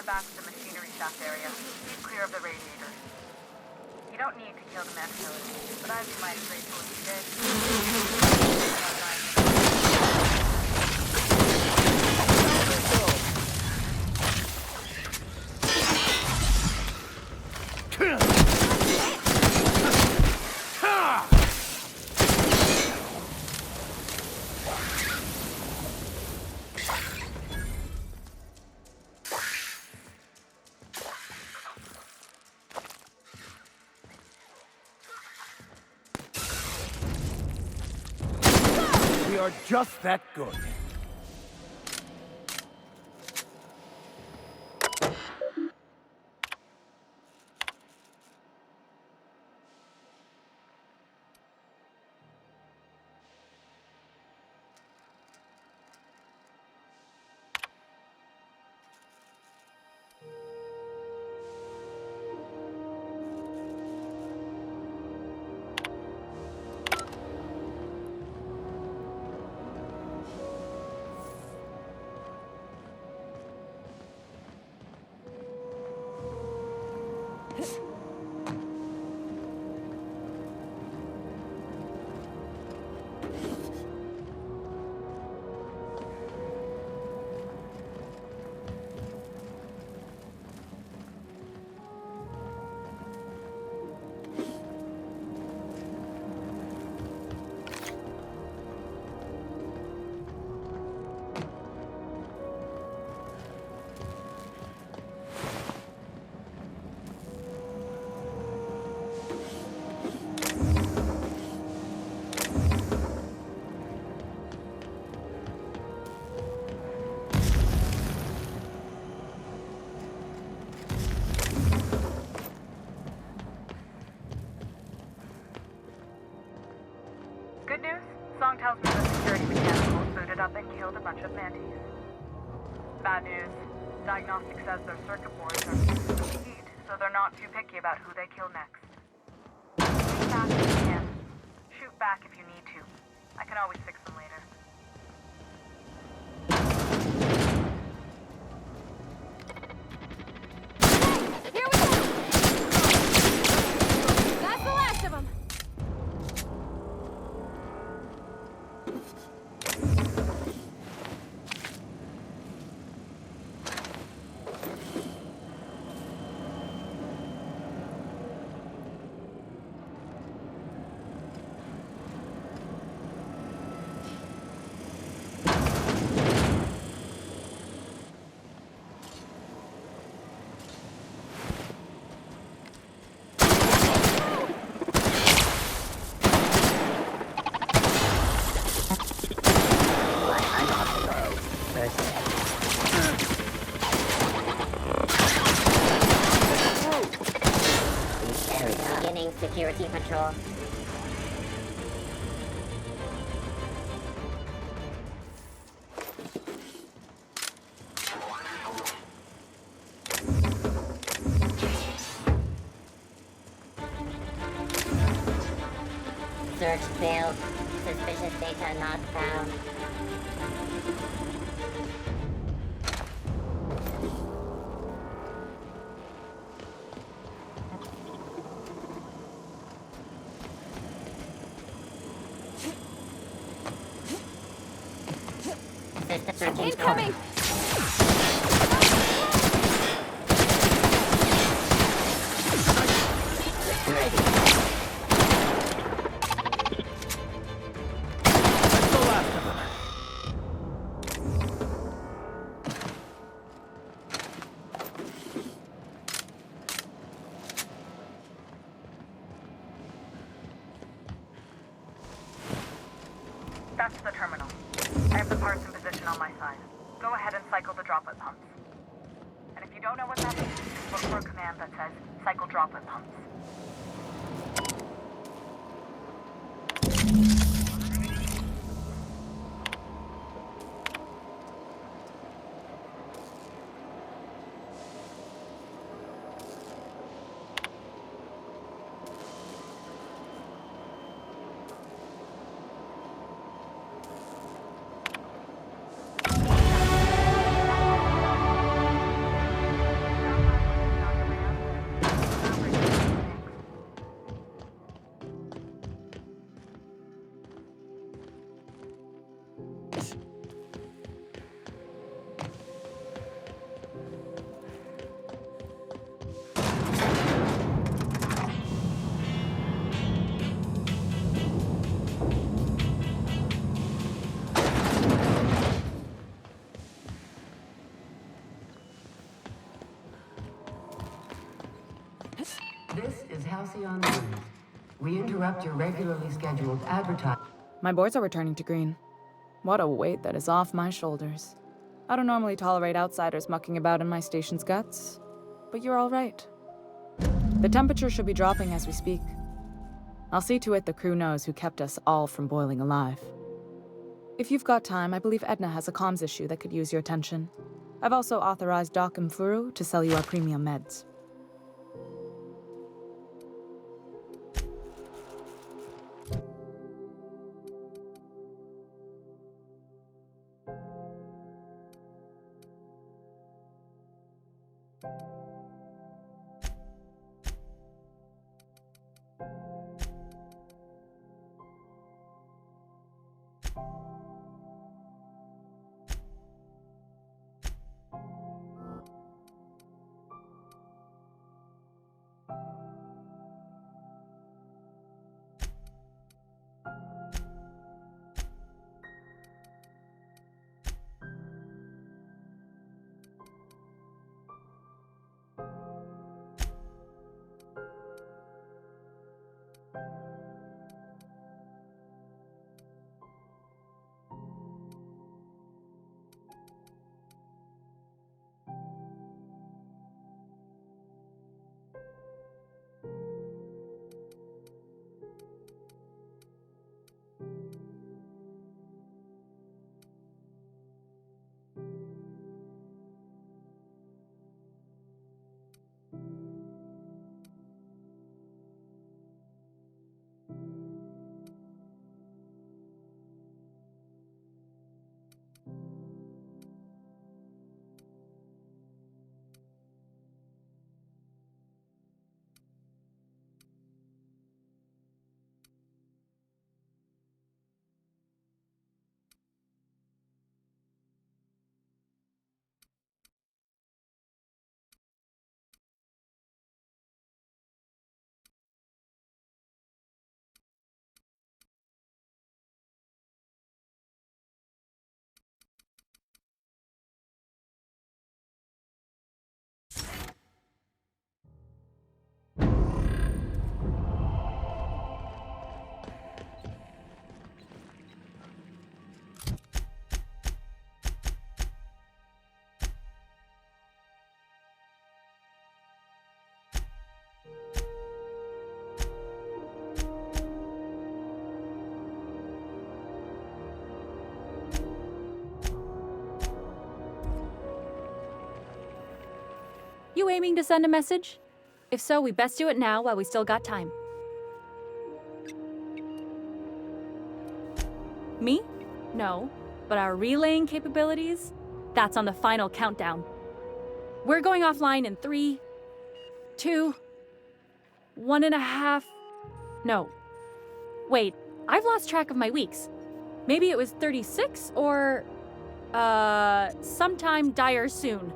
back to the machinery shaft area. Keep clear of the radiators. You don't need to kill the man killers, but I'd be mighty grateful if you did. We are just that good. Good news? Song tells me the security mechanicals booted up and killed a bunch of mantis. Bad news. Diagnostic says their circuit boards are heat, so they're not too picky about who they kill next. Shoot fast if you can. Shoot back if you need to. I can always fix them later. Here we go! That's the last of them! There we go. Beginning security patrol. Search failed. Suspicious data not found. System searching. Incoming! That's the terminal. I have the parts in position on my side. Go ahead and cycle the droplet pumps. And if you don't know what that means, just look for a command that says, cycle droplet pumps. This is Halcyon News. We interrupt your regularly scheduled advertising. My boards are returning to green. What a weight that is off my shoulders. I don't normally tolerate outsiders mucking about in my station's guts, but you're all right. The temperature should be dropping as we speak. I'll see to it the crew knows who kept us all from boiling alive. If you've got time, I believe Edna has a comms issue that could use your attention. I've also authorized Doc and Furu to sell you our premium meds. you aiming to send a message? If so, we best do it now while we still got time. Me? No. But our relaying capabilities? That's on the final countdown. We're going offline in 3, 2, 1.5... No. Wait, I've lost track of my weeks. Maybe it was 36 or... sometime dire soon.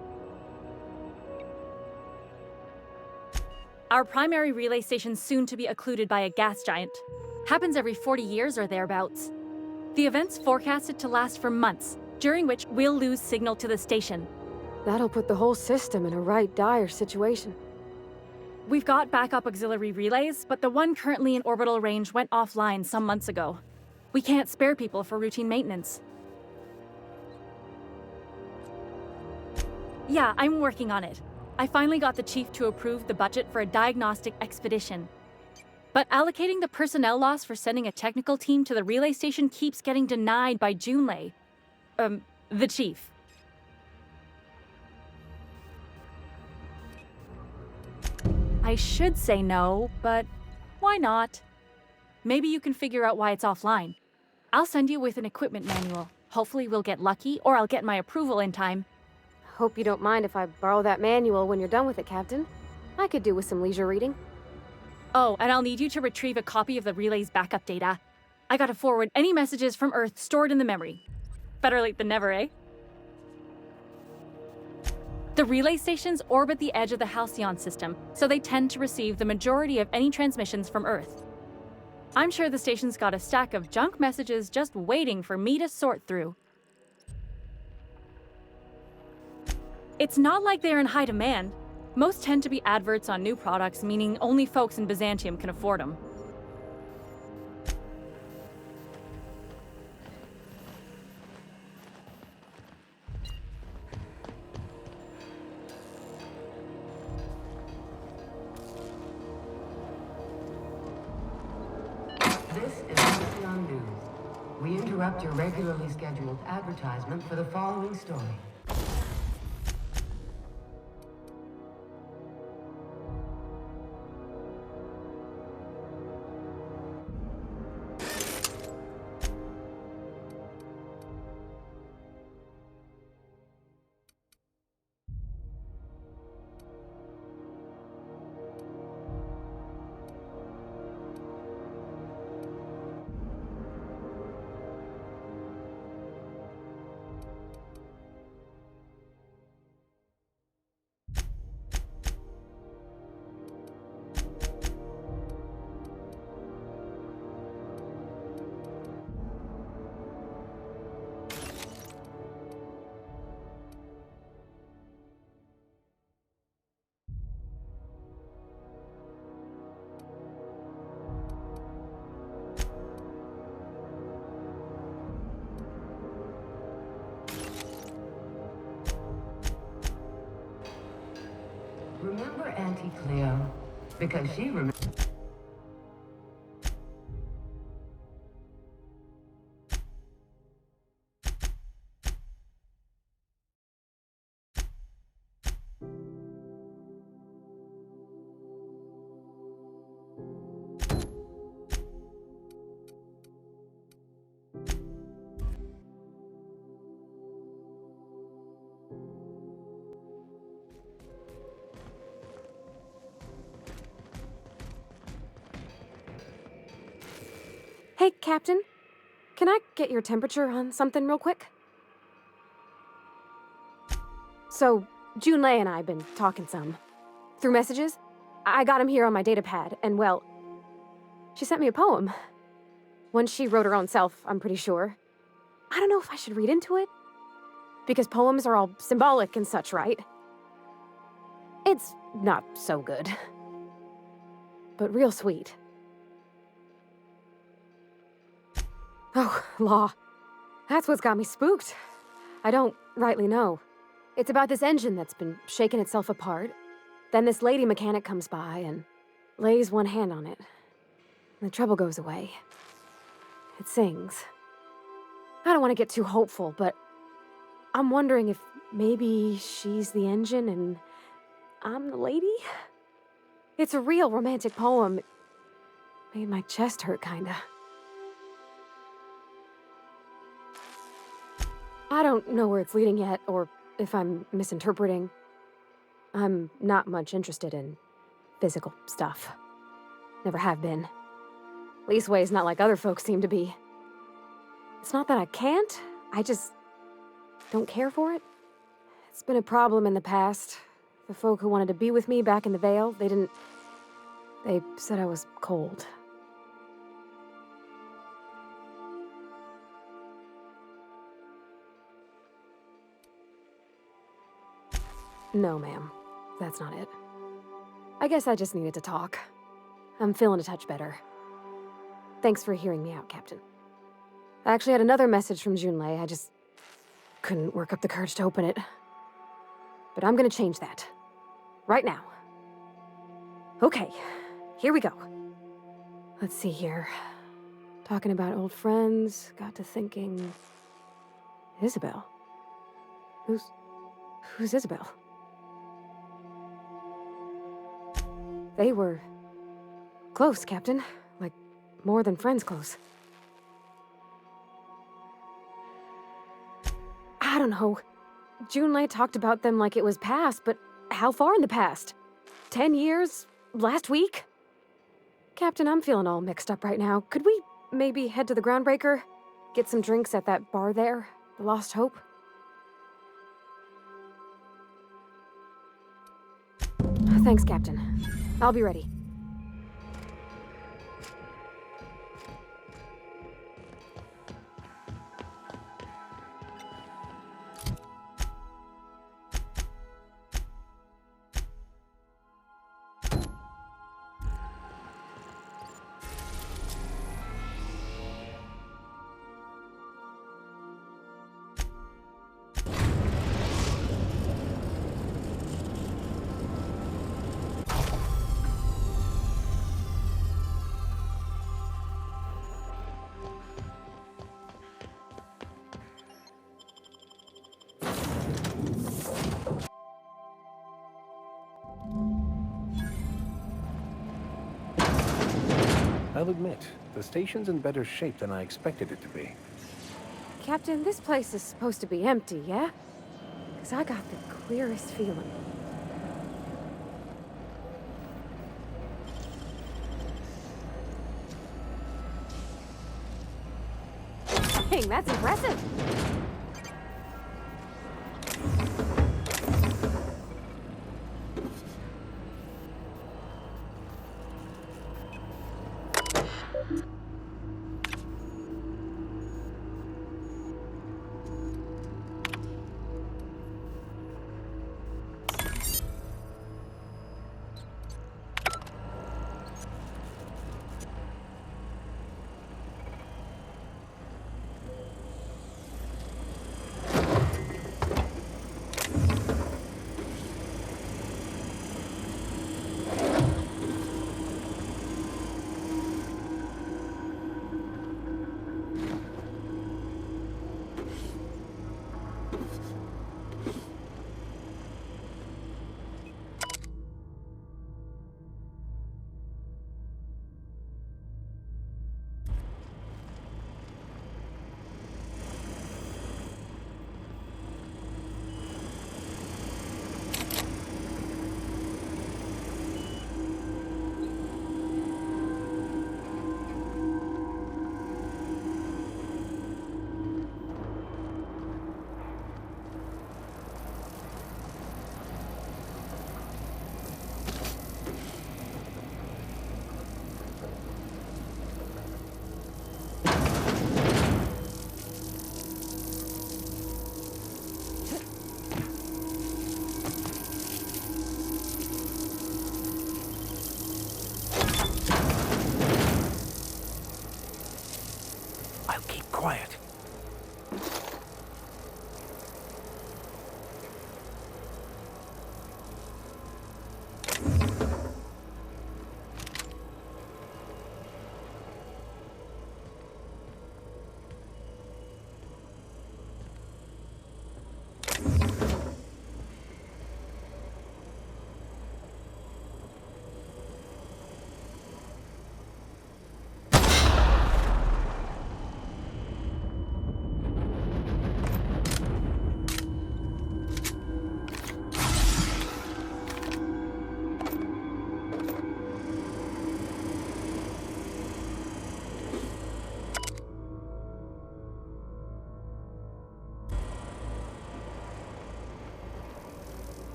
Our primary relay station's soon to be occluded by a gas giant. Happens every 40 years or thereabouts. The event's forecasted to last for months, during which we'll lose signal to the station. That'll put the whole system in a right dire situation. We've got backup auxiliary relays, but the one currently in orbital range went offline some months ago. We can't spare people for routine maintenance. Yeah, I'm working on it. I finally got the chief to approve the budget for a diagnostic expedition. But allocating the personnel loss for sending a technical team to the relay station keeps getting denied by Junlei. The chief. I should say no, but why not? Maybe you can figure out why it's offline. I'll send you with an equipment manual. Hopefully we'll get lucky, or I'll get my approval in time. Hope you don't mind if I borrow that manual when you're done with it, Captain. I could do with some leisure reading. Oh, and I'll need you to retrieve a copy of the relay's backup data. I gotta forward any messages from Earth stored in the memory. Better late than never, eh? The relay stations orbit the edge of the Halcyon system, so they tend to receive the majority of any transmissions from Earth. I'm sure the station's got a stack of junk messages just waiting for me to sort through. It's not like they're in high demand. Most tend to be adverts on new products, meaning only folks in Byzantium can afford them. This is Halcyon News. We interrupt your regularly scheduled advertisement for the following story. Remember Auntie Cleo? Because she remembers. Hey, Captain. Can I get your temperature on something real quick? So, Junlei and I have been talking some. Through messages, I got him here on my datapad, and well, she sent me a poem. One she wrote her own self, I'm pretty sure. I don't know if I should read into it. Because poems are all symbolic and such, right? It's not so good. But real sweet. Oh, law. That's what's got me spooked. I don't rightly know. It's about this engine that's been shaking itself apart. Then this lady mechanic comes by and lays one hand on it. And the trouble goes away. It sings. I don't want to get too hopeful, but I'm wondering if maybe she's the engine and I'm the lady? It's a real romantic poem. It made my chest hurt, kinda. I don't know where it's leading yet, or if I'm misinterpreting. I'm not much interested in physical stuff. Never have been. Leastways, not like other folks seem to be. It's not that I can't, I just don't care for it. It's been a problem in the past. The folk who wanted to be with me back in the Vale, they said I was cold. No, ma'am. That's not it. I guess I just needed to talk. I'm feeling a touch better. Thanks for hearing me out, Captain. I actually had another message from Junlei. I just couldn't work up the courage to open it. But I'm gonna change that. Right now. Okay, here we go. Let's see here. Talking about old friends, got to thinking... Isabel? Who's Isabel? They were... close, Captain. Like, more than friends close. I don't know. Junlei talked about them like it was past, but how far in the past? 10 years? Last week? Captain, I'm feeling all mixed up right now. Could we maybe head to the Groundbreaker? Get some drinks at that bar there? The Lost Hope? Thanks, Captain. I'll be ready. I'll admit, the station's in better shape than I expected it to be. Captain, this place is supposed to be empty, yeah? 'Cause I got the clearest feeling. Dang, that's impressive! Quiet.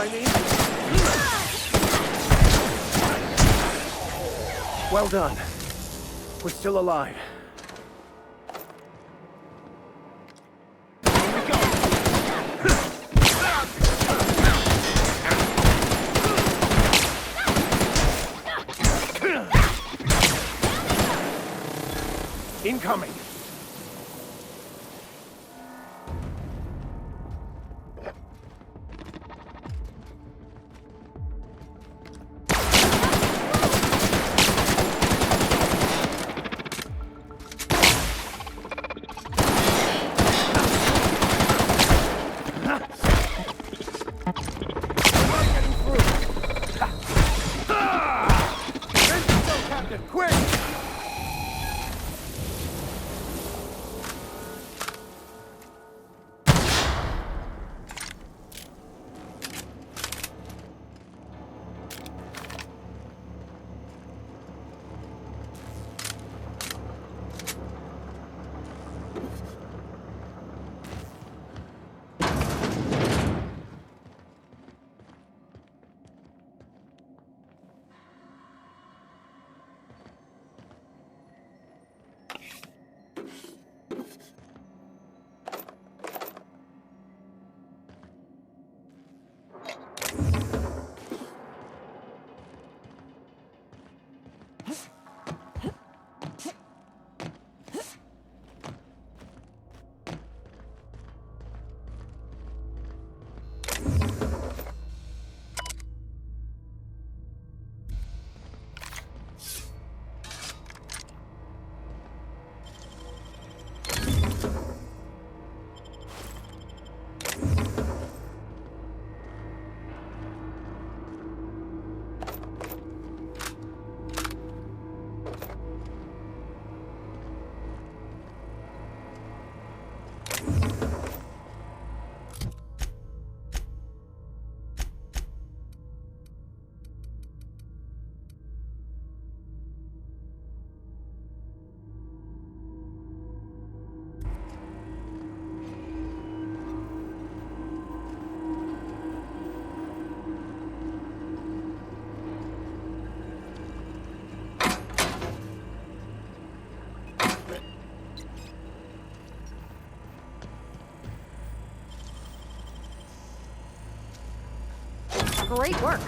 I mean? Well done. We're still alive. Incoming! Great work.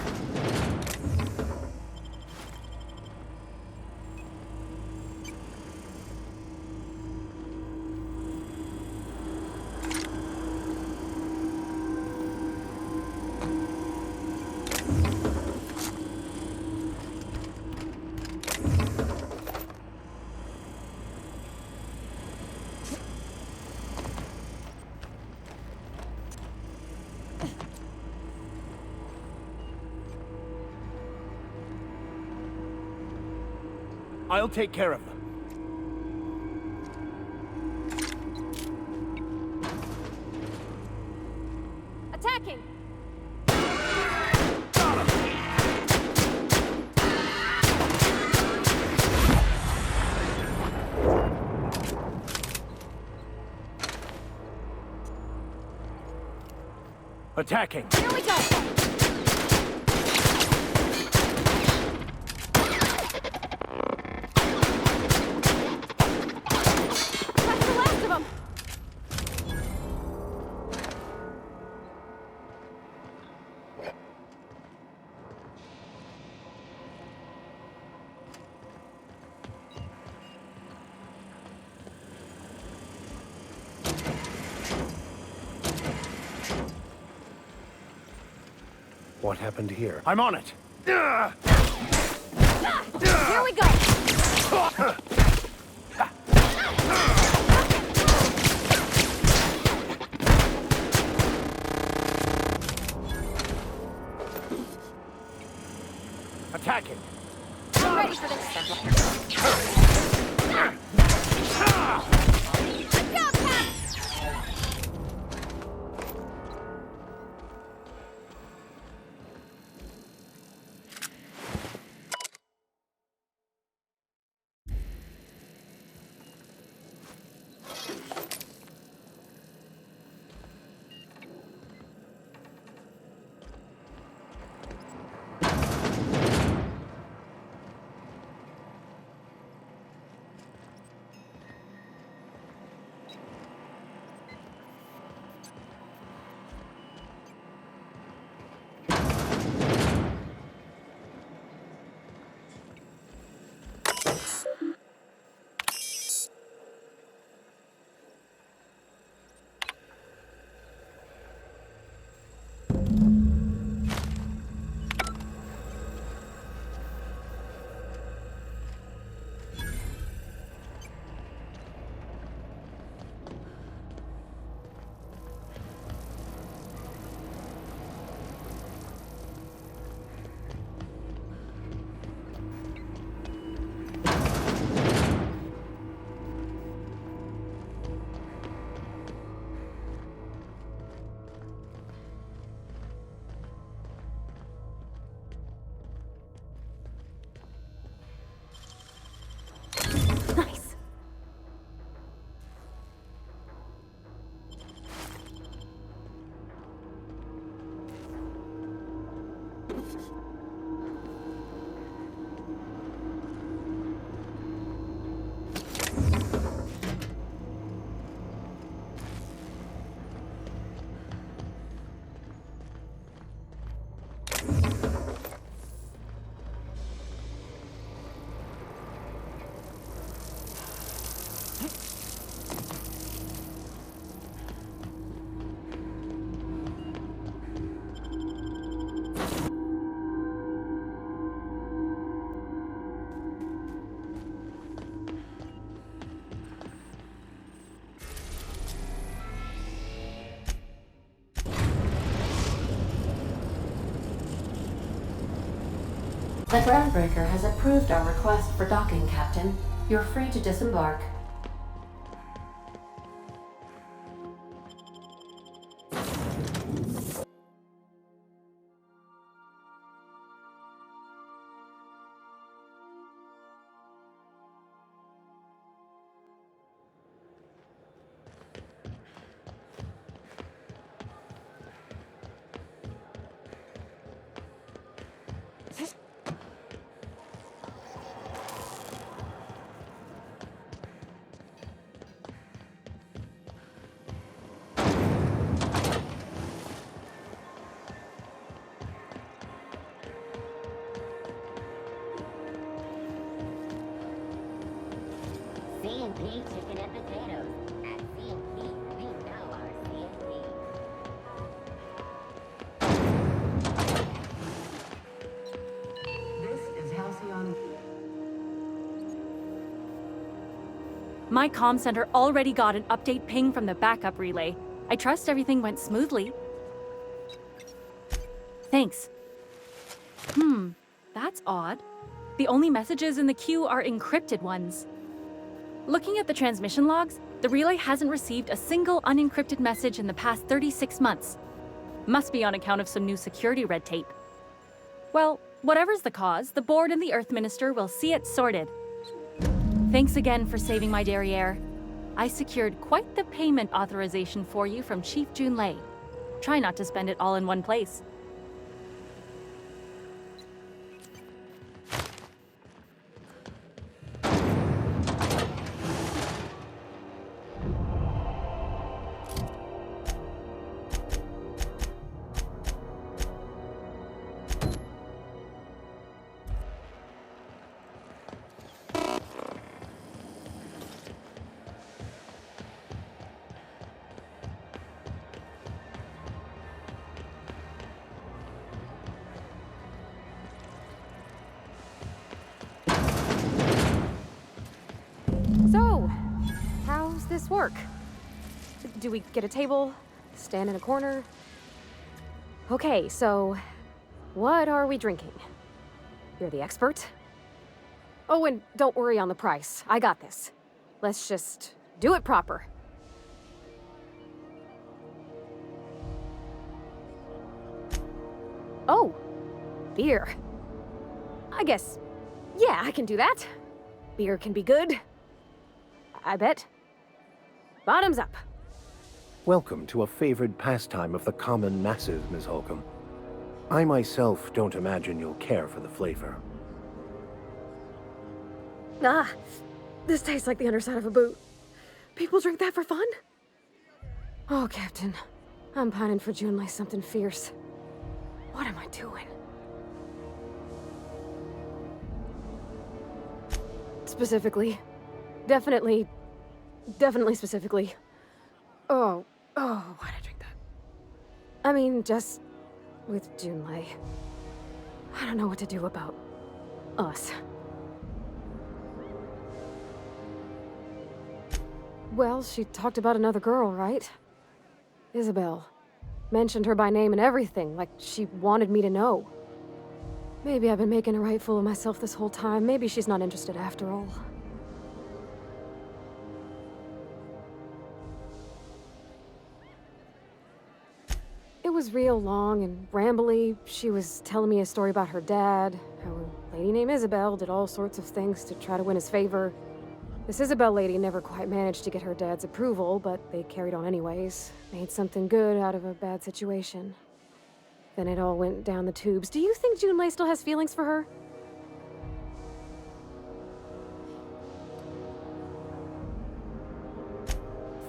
I'll take care of them. Attacking! Attacking! Here we go! What happened here? I'm on it! Here we go! Attacking! I'm ready for this. The groundbreaker has approved our request for docking, Captain. You're free to disembark. C&P chicken and potatoes. At C&P, we know our C&P. This is Halcyon. My comm center already got an update ping from the backup relay. I trust everything went smoothly. Thanks. That's odd. The only messages in the queue are encrypted ones. Looking at the transmission logs, the relay hasn't received a single unencrypted message in the past 36 months. Must be on account of some new security red tape. Well, whatever's the cause, the board and the Earth Minister will see it sorted. Thanks again for saving my derriere. I secured quite the payment authorization for you from Chief Junlei. Try not to spend it all in one place. So, how's this work? Do we get a table? Stand in a corner? Okay, so what are we drinking? You're the expert. Oh, and don't worry on the price. I got this. Let's just do it proper. Oh, beer. I guess, yeah, I can do that. Beer can be good. I bet. Bottoms up. Welcome to a favored pastime of the common masses, Ms. Holcomb. I myself don't imagine you'll care for the flavor. Ah, this tastes like the underside of a boot. People drink that for fun? Oh, Captain. I'm pining for Junlei something fierce. What am I doing? Specifically. Definitely specifically. Oh, why'd I drink that? I mean, just with Junlei. I don't know what to do about us. Well, she talked about another girl, right? Isabel. Mentioned her by name and everything, like she wanted me to know. Maybe I've been making a right fool of myself this whole time. Maybe she's not interested after all. It was real long and rambly. She was telling me a story about her dad, how a lady named Isabel did all sorts of things to try to win his favor. This Isabel lady never quite managed to get her dad's approval, but they carried on anyways. Made something good out of a bad situation. Then it all went down the tubes. Do you think Junlei still has feelings for her?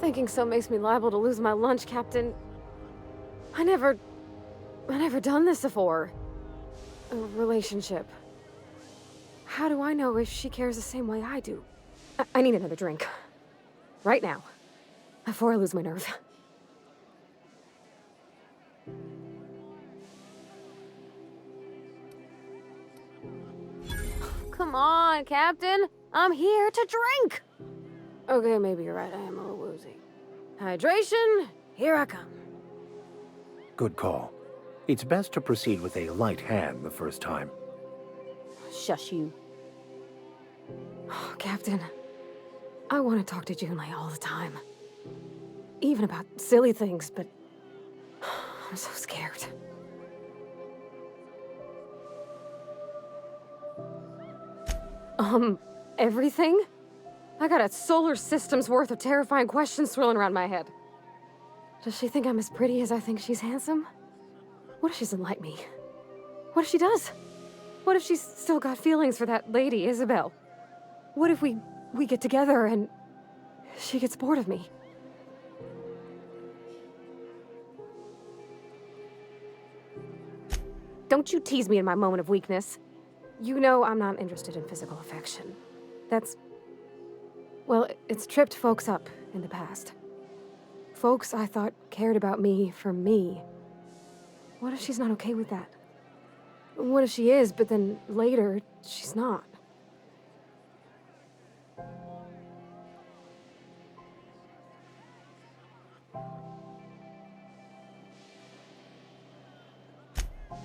Thinking so makes me liable to lose my lunch, Captain. I never done this before. A relationship. How do I know if she cares the same way I do? I need another drink. Right now. Before I lose my nerve. Come on, Captain. I'm here to drink. Okay, maybe you're right. I am a little woozy. Hydration, here I come. Good call. It's best to proceed with a light hand the first time. shush you. Oh, Captain, I want to talk to Junlei all the time. Even about silly things, but I'm so scared. Everything? I got a solar system's worth of terrifying questions swirling around my head. Does she think I'm as pretty as I think she's handsome? What if she doesn't like me? What if she does? What if she's still got feelings for that lady, Isabel? What if we get together and she gets bored of me? Don't you tease me in my moment of weakness. You know I'm not interested in physical affection. Well, it's tripped folks up in the past. Folks I thought cared about me for me. What if she's not okay with that? What if she is, but then later, she's not?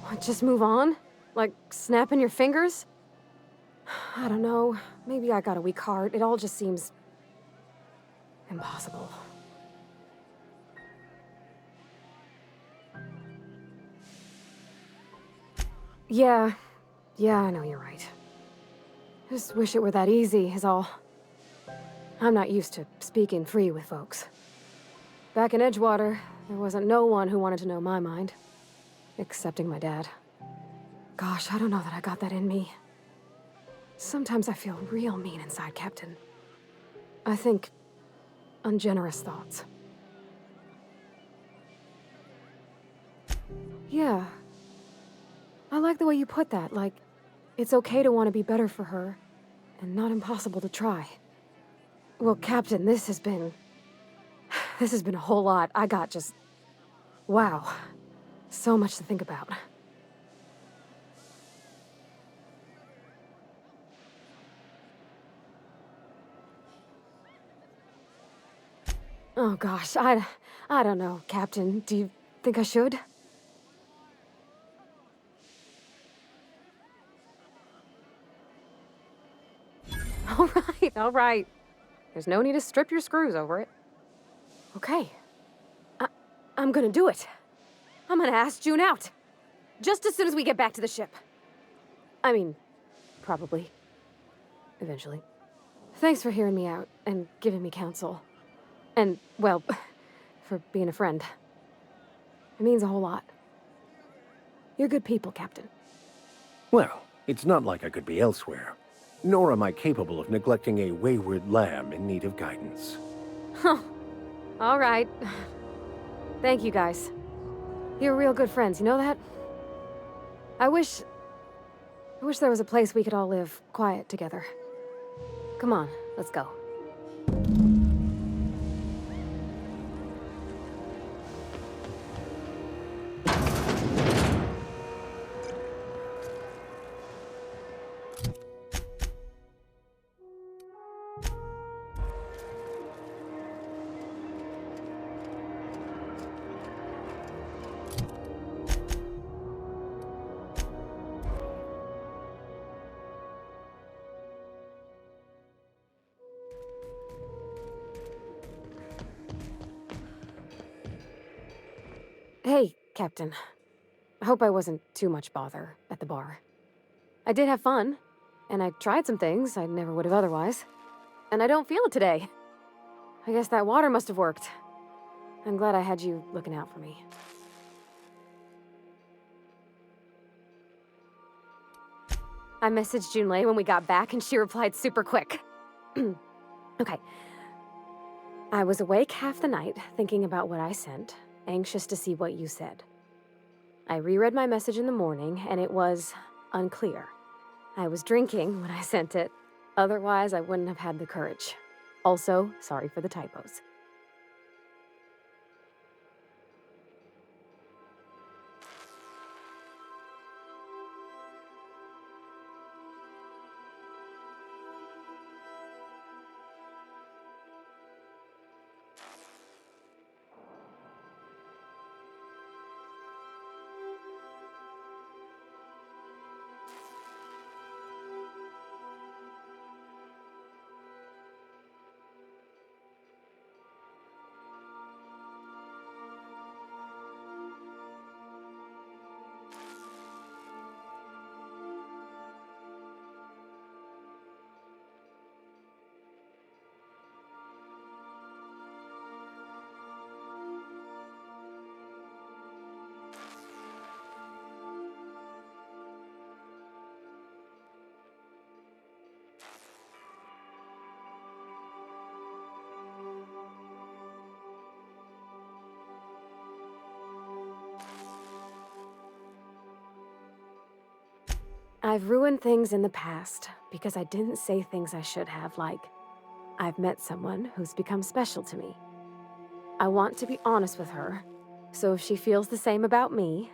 What, just move on? Like, snapping your fingers? I don't know. Maybe I got a weak heart. It all just seems impossible. Yeah, I know you're right. Just wish it were that easy, is all. I'm not used to speaking free with folks. Back in Edgewater, there wasn't no one who wanted to know my mind. Excepting my dad. Gosh, I don't know that I got that in me. Sometimes I feel real mean inside, Captain. I think ungenerous thoughts. Yeah. I like the way you put that, like, it's okay to want to be better for her, and not impossible to try. Well, Captain, this has been a whole lot. I got just... wow. So much to think about. Oh gosh, I don't know, Captain. Do you think I should? All right. There's no need to strip your screws over it. Okay. I'm gonna do it. I'm gonna ask June out. Just as soon as we get back to the ship. I mean, probably. Eventually. Thanks for hearing me out and giving me counsel. And, well, for being a friend. It means a whole lot. You're good people, Captain. Well, it's not like I could be elsewhere. Nor am I capable of neglecting a wayward lamb in need of guidance. Huh. All right. Thank you, guys. You're real good friends, you know that? I wish there was a place we could all live quiet together. Come on, let's go. Hey, Captain. I hope I wasn't too much bother at the bar. I did have fun, and I tried some things I never would have otherwise. And I don't feel it today. I guess that water must have worked. I'm glad I had you looking out for me. I messaged Junlei when we got back, and she replied super quick. Okay. I was awake half the night, thinking about what I sent, anxious to see what you said. I reread my message in the morning, and it was unclear. I was drinking when I sent it. Otherwise, I wouldn't have had the courage. Also, sorry for the typos. I've ruined things in the past because I didn't say things I should have, like, I've met someone who's become special to me. I want to be honest with her, so if she feels the same about me,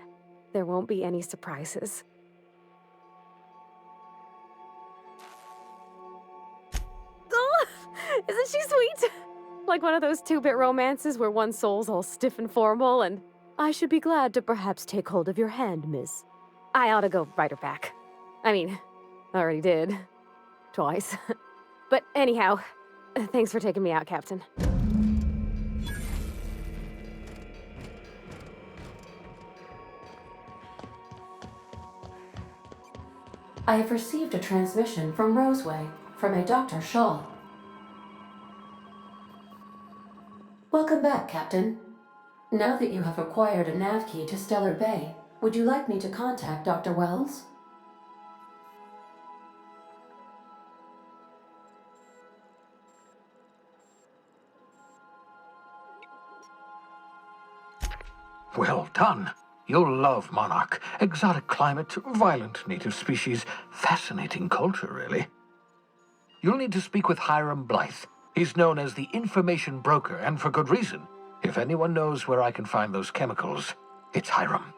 there won't be any surprises. Oh, isn't she sweet? Like one of those 2-bit romances where one soul's all stiff and formal and, I should be glad to perhaps take hold of your hand, miss. I ought to go write her back. I mean, I already did. Twice. But anyhow, thanks for taking me out, Captain. I have received a transmission from Roseway, from a Dr. Shaw. Welcome back, Captain. Now that you have acquired a nav key to Stellar Bay, would you like me to contact Dr. Wells? Well done. You'll love Monarch. Exotic climate, violent native species, fascinating culture, really. You'll need to speak with Hiram Blythe. He's known as the information broker, and for good reason. If anyone knows where I can find those chemicals, it's Hiram.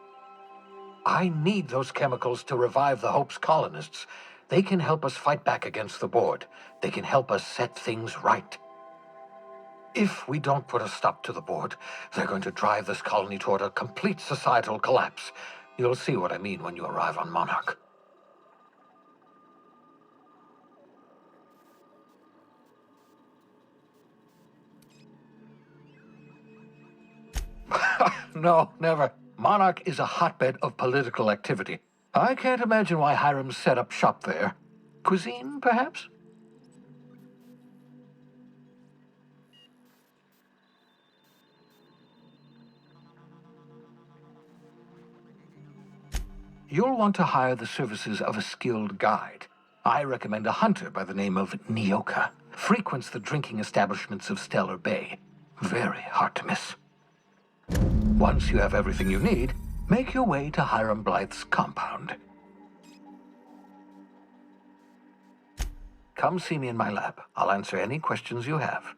I need those chemicals to revive the Hope's colonists. They can help us fight back against the Board. They can help us set things right. If we don't put a stop to the Board, they're going to drive this colony toward a complete societal collapse. You'll see what I mean when you arrive on Monarch. No, never. Monarch is a hotbed of political activity. I can't imagine why Hiram set up shop there. Cuisine, perhaps? You'll want to hire the services of a skilled guide. I recommend a hunter by the name of Nyoka. Frequents the drinking establishments of Stellar Bay. Very hard to miss. Once you have everything you need, make your way to Hiram Blythe's compound. Come see me in my lab. I'll answer any questions you have.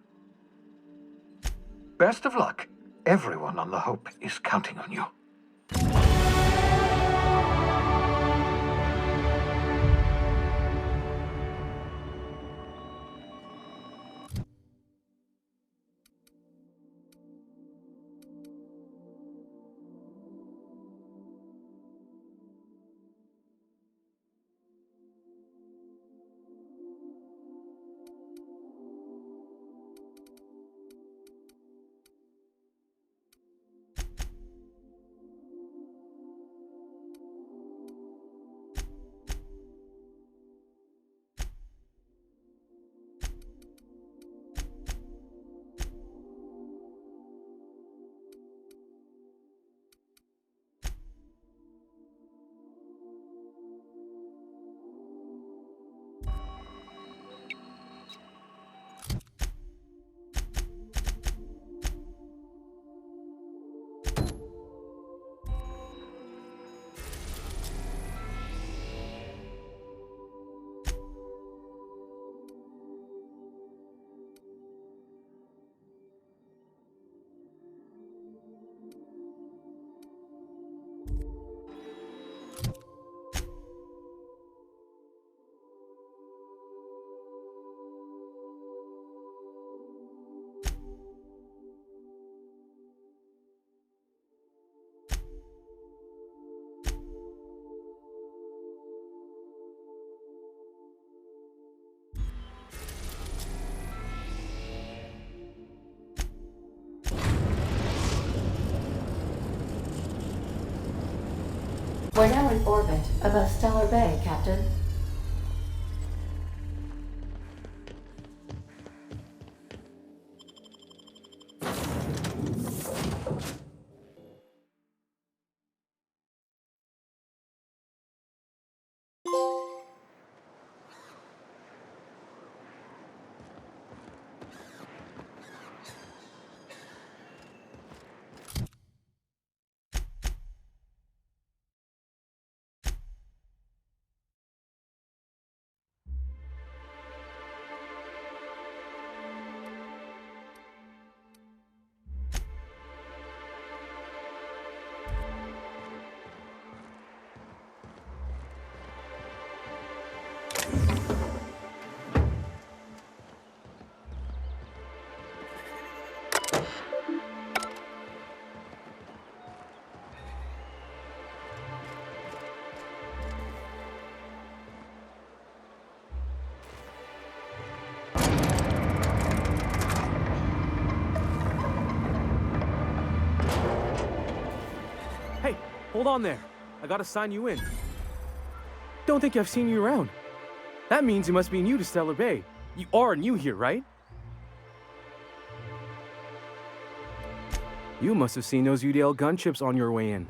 Best of luck. Everyone on the Hope is counting on you. We're now in orbit above Stellar Bay, Captain. Hey, hold on there. I gotta sign you in. Don't think I've seen you around. That means you must be new to Stellar Bay. You are new here, right? You must have seen those UDL gunships on your way in.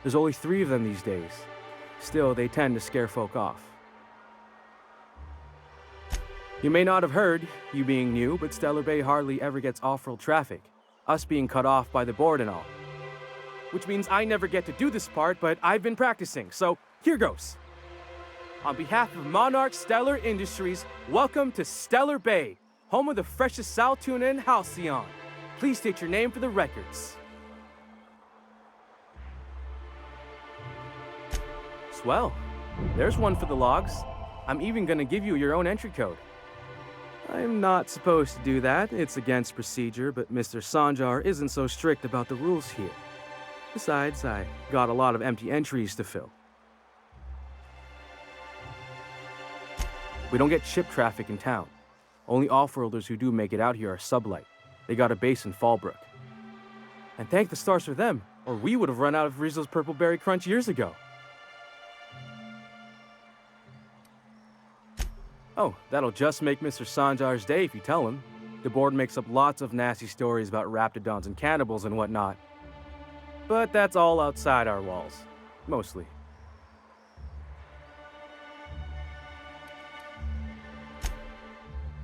There's only 3 of them these days. Still, they tend to scare folk off. You may not have heard, you being new, but Stellar Bay hardly ever gets off-road traffic, us being cut off by the board and all. Which means I never get to do this part, but I've been practicing, so here goes. On behalf of Monarch Stellar Industries, welcome to Stellar Bay, home of the freshest sal tuna in Halcyon. Please state your name for the records. Swell. There's one for the logs. I'm even gonna give you your own entry code. I'm not supposed to do that. It's against procedure, but Mr. Sanjar isn't so strict about the rules here. Besides, I got a lot of empty entries to fill. We don't get ship traffic in town. Only off-worlders who do make it out here are sublight. They got a base in Fallbrook. And thank the stars for them, or we would have run out of Rizzo's Purple Berry Crunch years ago. Oh, that'll just make Mr. Sanjar's day if you tell him. The board makes up lots of nasty stories about raptidons and cannibals and whatnot. But that's all outside our walls. Mostly.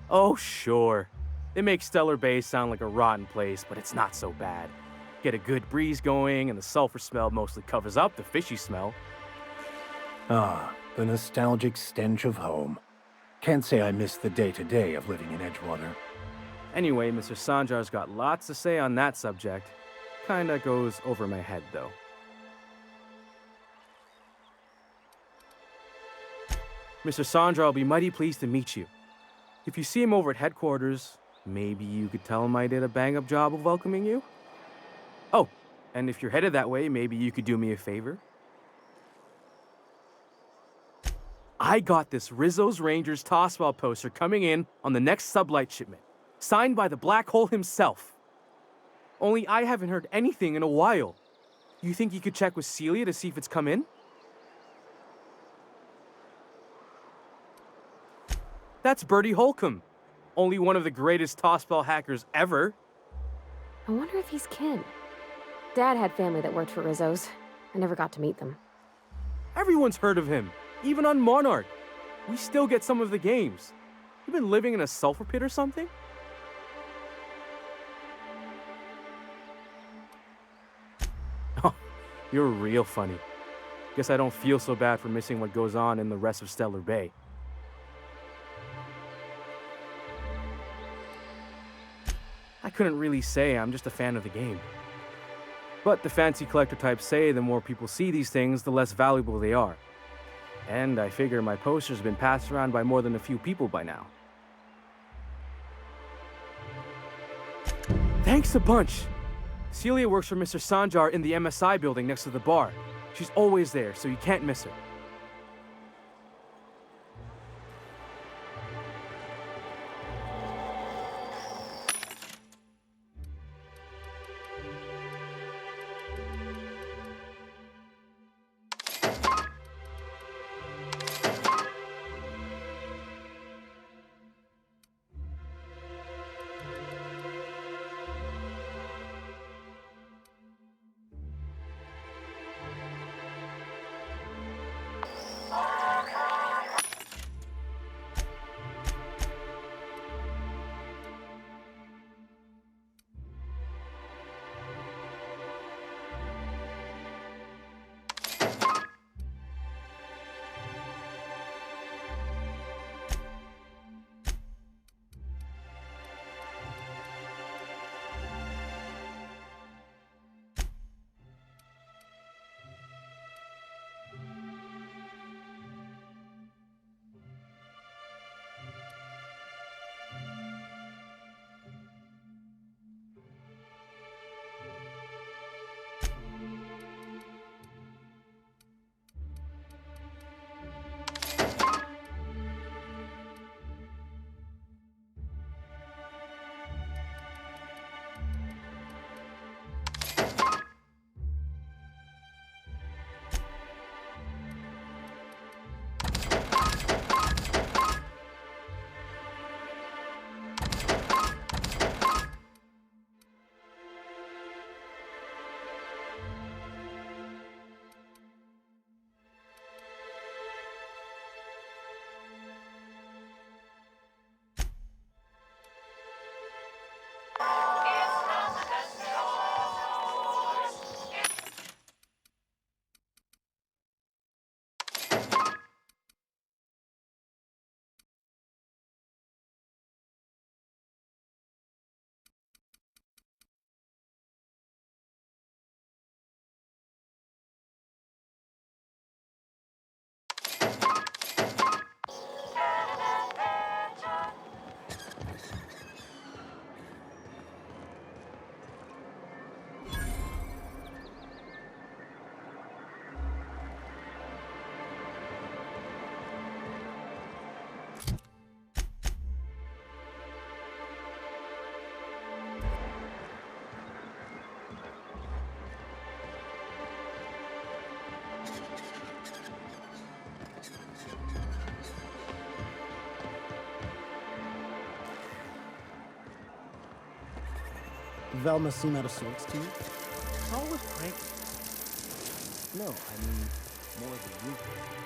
Oh, sure. They make Stellar Bay sound like a rotten place, but it's not so bad. Get a good breeze going, and the sulfur smell mostly covers up the fishy smell. Ah, the nostalgic stench of home. Can't say I miss the day-to-day of living in Edgewater. Anyway, Mr. Sanjar's got lots to say on that subject. Kinda goes over my head, though. Mr. Sanjar will be mighty pleased to meet you. If you see him over at headquarters, maybe you could tell him I did a bang-up job of welcoming you? Oh, and if you're headed that way, maybe you could do me a favor? I got this Rizzo's Rangers tossball poster coming in on the next sublight shipment, signed by the Black Hole himself. Only I haven't heard anything in a while. You think you could check with Celia to see if it's come in? That's Bertie Holcomb, only one of the greatest tossball hackers ever. I wonder if he's kin. Dad had family that worked for Rizzo's. I never got to meet them. Everyone's heard of him, even on Monarch. We still get some of the games. You been living in a sulfur pit or something? Oh, you're real funny. Guess I don't feel so bad for missing what goes on in the rest of Stellar Bay. I couldn't really say, I'm just a fan of the game. But the fancy collector types say the more people see these things, the less valuable they are. And I figure my poster's been passed around by more than a few people by now. Thanks a bunch! Celia works for Mr. Sanjar in the MSI building next to the bar. She's always there, so you can't miss her. Velma seem out of sorts to you? Always cranky. No, I mean more than usual.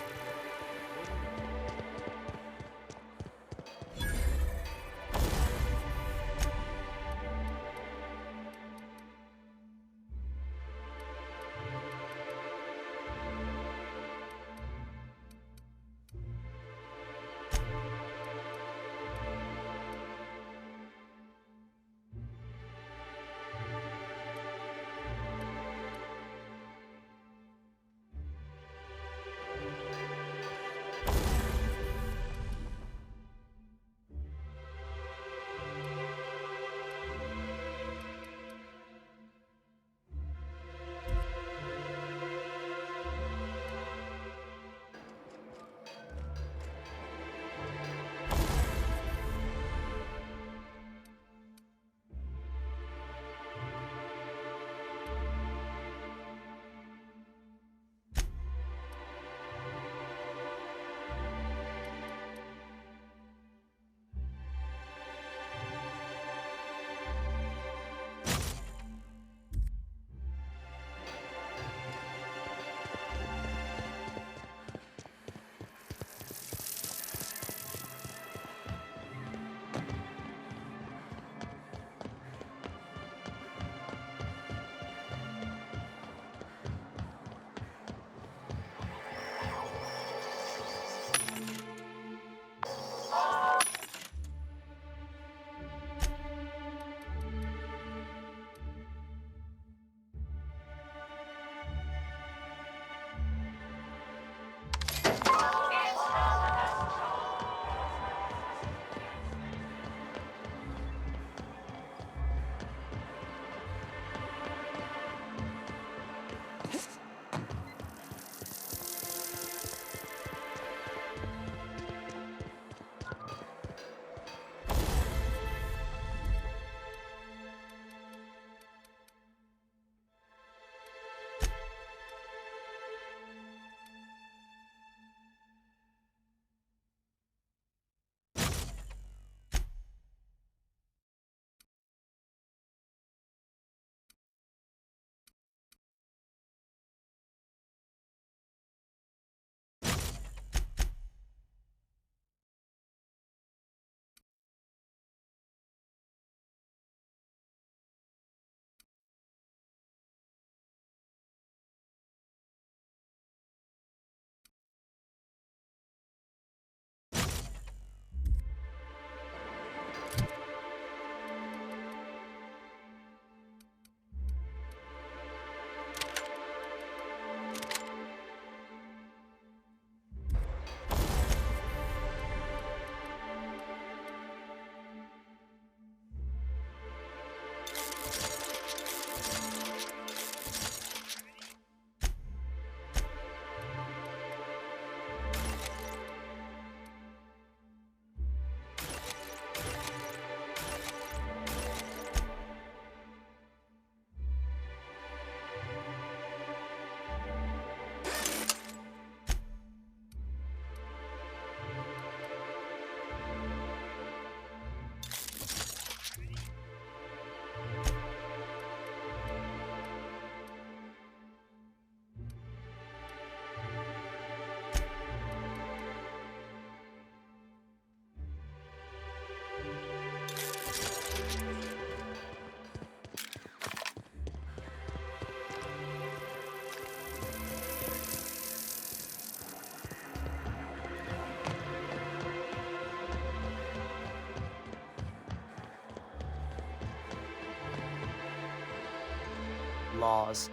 Laws.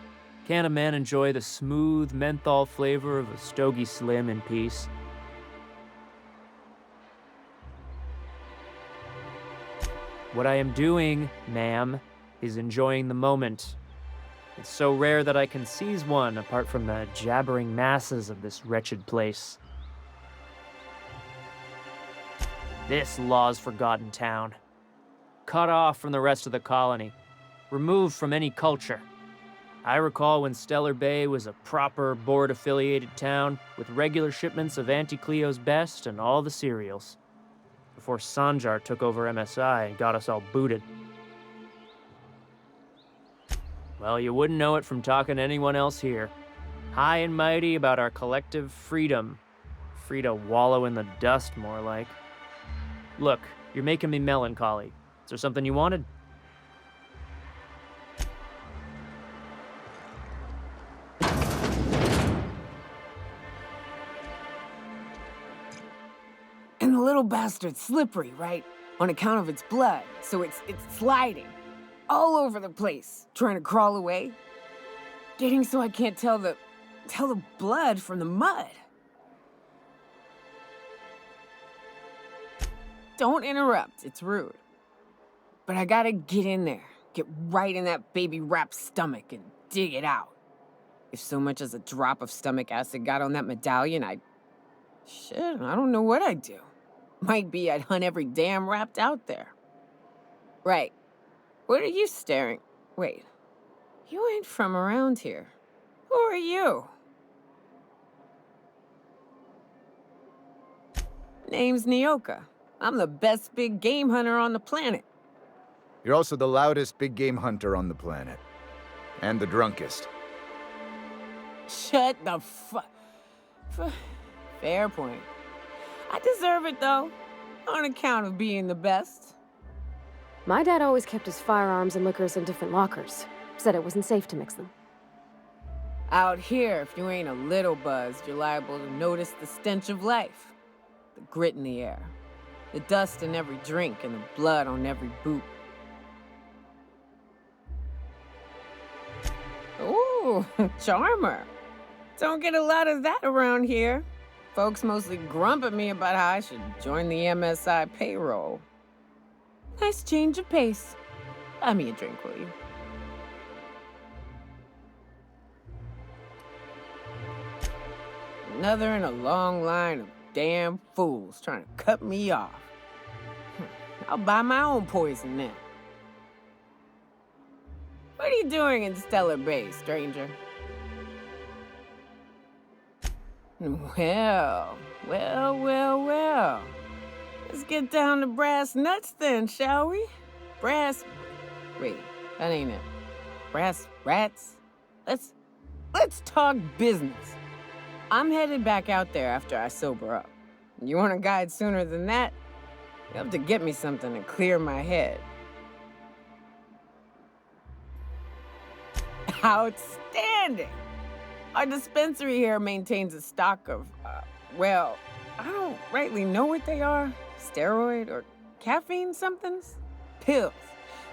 Can't a man enjoy the smooth menthol flavor of a Stogie Slim in peace? What I am doing, ma'am, is enjoying the moment. It's so rare that I can seize one apart from the jabbering masses of this wretched place. This Law's forgotten town. Cut off from the rest of the colony. Removed from any culture. I recall when Stellar Bay was a proper board-affiliated town with regular shipments of Auntie Cleo's best and all the cereals. Before Sanjar took over MSI and got us all booted. Well, you wouldn't know it from talking to anyone else here. High and mighty about our collective freedom. Free to wallow in the dust, more like. Look, you're making me melancholy. Is there something you wanted? And the little bastard's slippery, right? On account of its blood, so it's sliding. All over the place, trying to crawl away. Getting so I can't tell the blood from the mud. Don't interrupt, it's rude. But I gotta get in there, get right in that baby rap's stomach and dig it out. If so much as a drop of stomach acid got on that medallion, shit, I don't know what I'd do. Might be I'd hunt every damn rapt out there. Right. What are you staring? Wait. You ain't from around here. Who are you? Name's Nyoka. I'm the best big game hunter on the planet. You're also the loudest big game hunter on the planet. And the drunkest. Shut the Fair point. I deserve it, though. On account of being the best. My dad always kept his firearms and liquors in different lockers. Said it wasn't safe to mix them. Out here, if you ain't a little buzzed, you're liable to notice the stench of life. The grit in the air. The dust in every drink and the blood on every boot. Ooh, charmer. Don't get a lot of that around here. Folks mostly grump at me about how I should join the MSI payroll. Nice change of pace. Buy me a drink, will you? Another in a long line of damn fools trying to cut me off. I'll buy my own poison then. What are you doing in Stellar Bay, stranger? Well. Let's get down to brass nuts then, shall we? Wait, that ain't it. Brass rats? Let's talk business. I'm headed back out there after I sober up. You want a guide sooner than that? You have to get me something to clear my head. Outstanding! Our dispensary here maintains a stock of, well, I don't rightly know what they are. Steroid or caffeine somethings? Pills.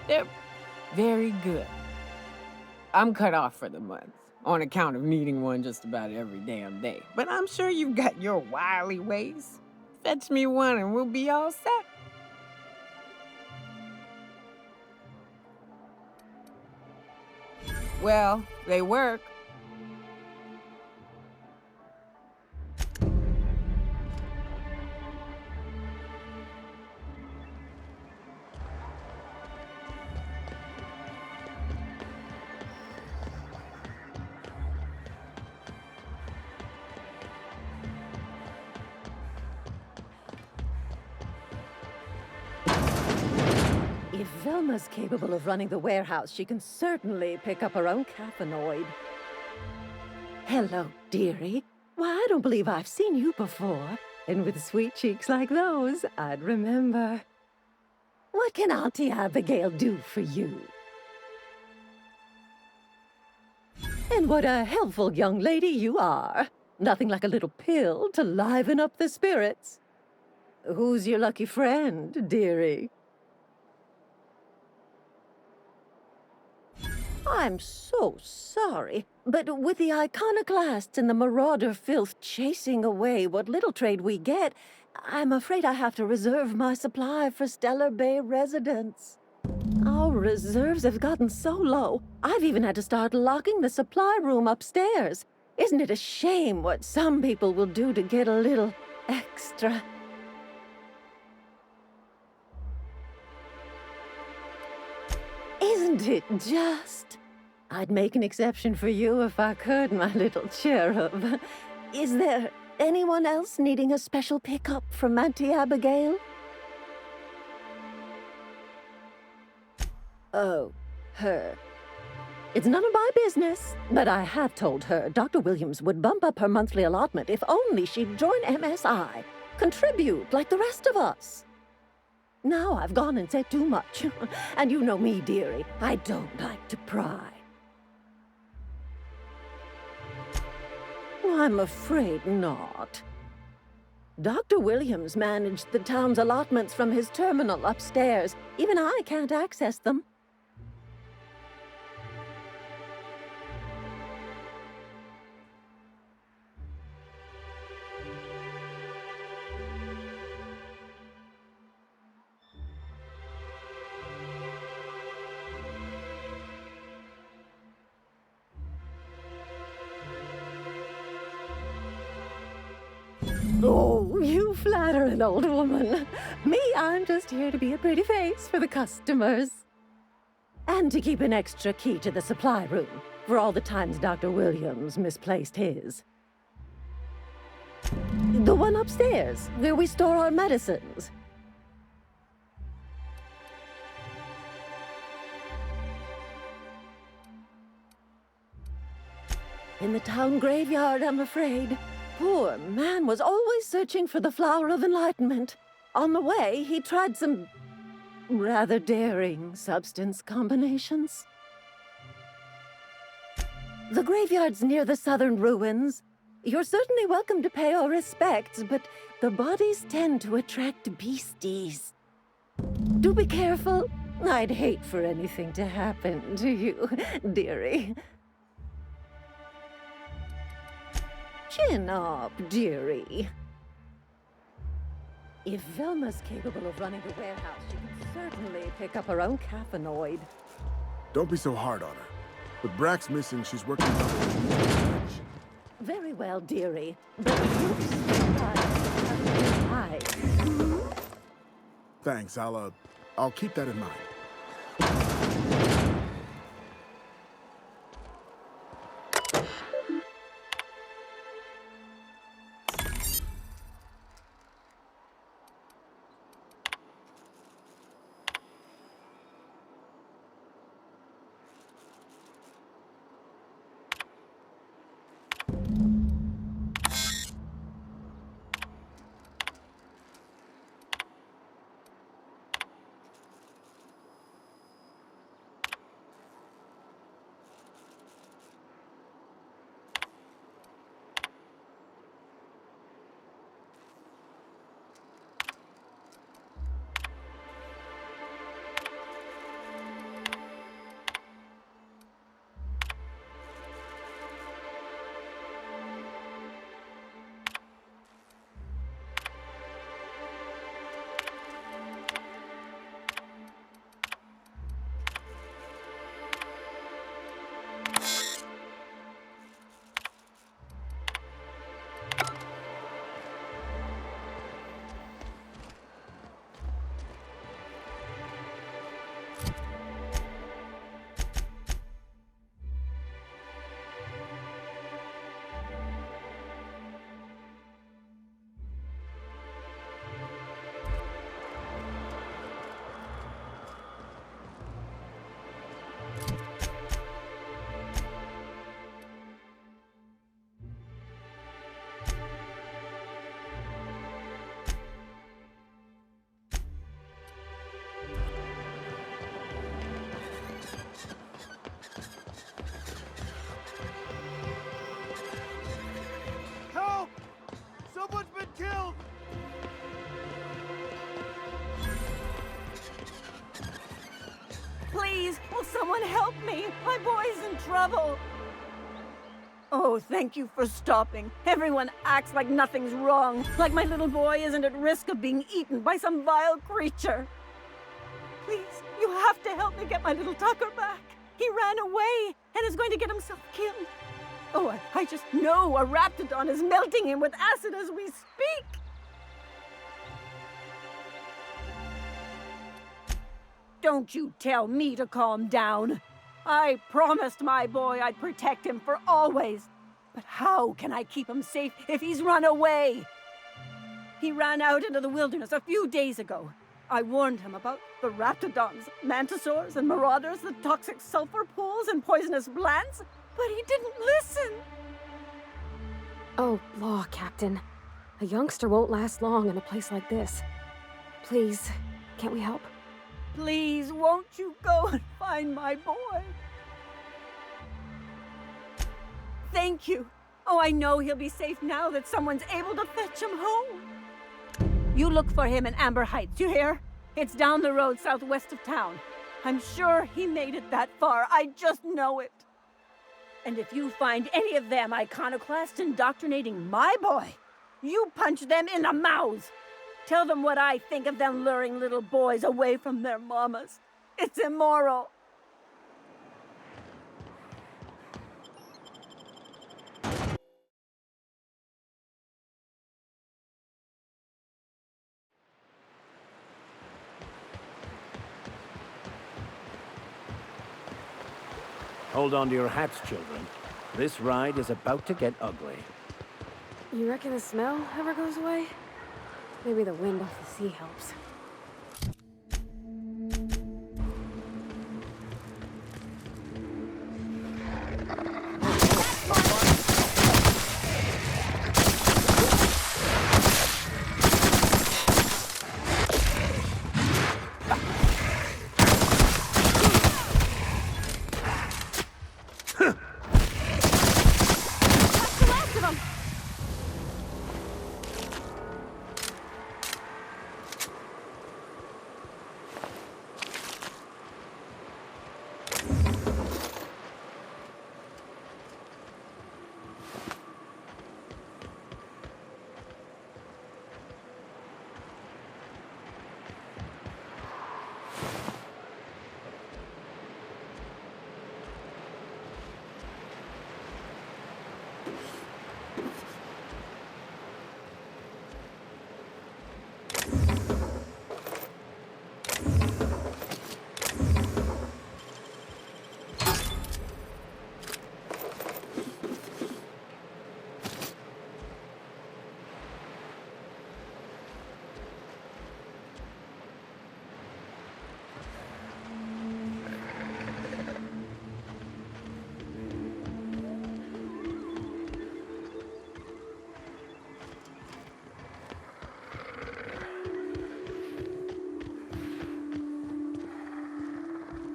They're very good. I'm cut off for the month, on account of needing one just about every damn day. But I'm sure you've got your wily ways. Fetch me one and we'll be all set. Well, they work. If Velma's capable of running the warehouse, she can certainly pick up her own caffeinoid. Hello, dearie. Why, I don't believe I've seen you before. And with sweet cheeks like those, I'd remember. What can Auntie Abigail do for you? And what a helpful young lady you are. Nothing like a little pill to liven up the spirits. Who's your lucky friend, dearie? I'm so sorry, but with the iconoclasts and the marauder filth chasing away what little trade we get, I'm afraid I have to reserve my supply for Stellar Bay residents. Our reserves have gotten so low, I've even had to start locking the supply room upstairs. Isn't it a shame what some people will do to get a little extra? Isn't it just? I'd make an exception for you if I could, my little cherub. Is there anyone else needing a special pickup from Auntie Abigail? Oh, her. It's none of my business, but I have told her Dr. Williams would bump up her monthly allotment if only she'd join MSI. Contribute like the rest of us. Now I've gone and said too much. And you know me, dearie. I don't like to pry. I'm afraid not. Dr. Williams managed the town's allotments from his terminal upstairs. Even I can't access them. Oh, you flatter an old woman. Me, I'm just here to be a pretty face for the customers. And to keep an extra key to the supply room, for all the times Dr. Williams misplaced his. The one upstairs, where we store our medicines. In the town graveyard, I'm afraid. Poor man was always searching for the Flower of Enlightenment. On the way, he tried some rather daring substance combinations. The graveyard's near the southern ruins. You're certainly welcome to pay our respects, but the bodies tend to attract beasties. Do be careful. I'd hate for anything to happen to you, dearie. Chin up, dearie. If Velma's capable of running the warehouse, she can certainly pick up her own caffeinoid. Don't be so hard on her. With Brax missing, she's working double. Very well, dearie. But you Thanks, I'll keep that in mind. killed! Please, will someone help me? My boy's in trouble. Oh, thank you for stopping. Everyone acts like nothing's wrong, like my little boy isn't at risk of being eaten by some vile creature. Please, you have to help me get my little Tucker back. He ran away and is going to get himself killed. Oh, I just know a raptidon is melting him with acid as we speak. Don't you tell me to calm down. I promised my boy I'd protect him for always. But how can I keep him safe if he's run away? He ran out into the wilderness a few days ago. I warned him about the raptidons, mantisaurs, and marauders, the toxic sulfur pools, and poisonous plants, but he didn't listen. Oh, law, Captain. A youngster won't last long in a place like this. Please, can't we help? Please, won't you go and find my boy? Thank you. Oh, I know he'll be safe now that someone's able to fetch him home. You look for him in Amber Heights, you hear? It's down the road southwest of town. I'm sure he made it that far. I just know it. And if you find any of them iconoclasts indoctrinating my boy, you punch them in the mouths. Tell them what I think of them luring little boys away from their mamas. It's immoral. Hold on to your hats, children. This ride is about to get ugly. You reckon the smell ever goes away? Maybe the wind off the sea helps.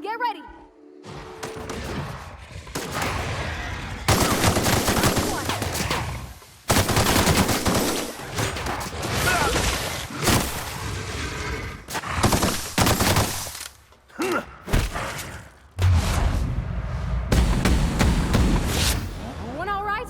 Get ready! Everyone all right?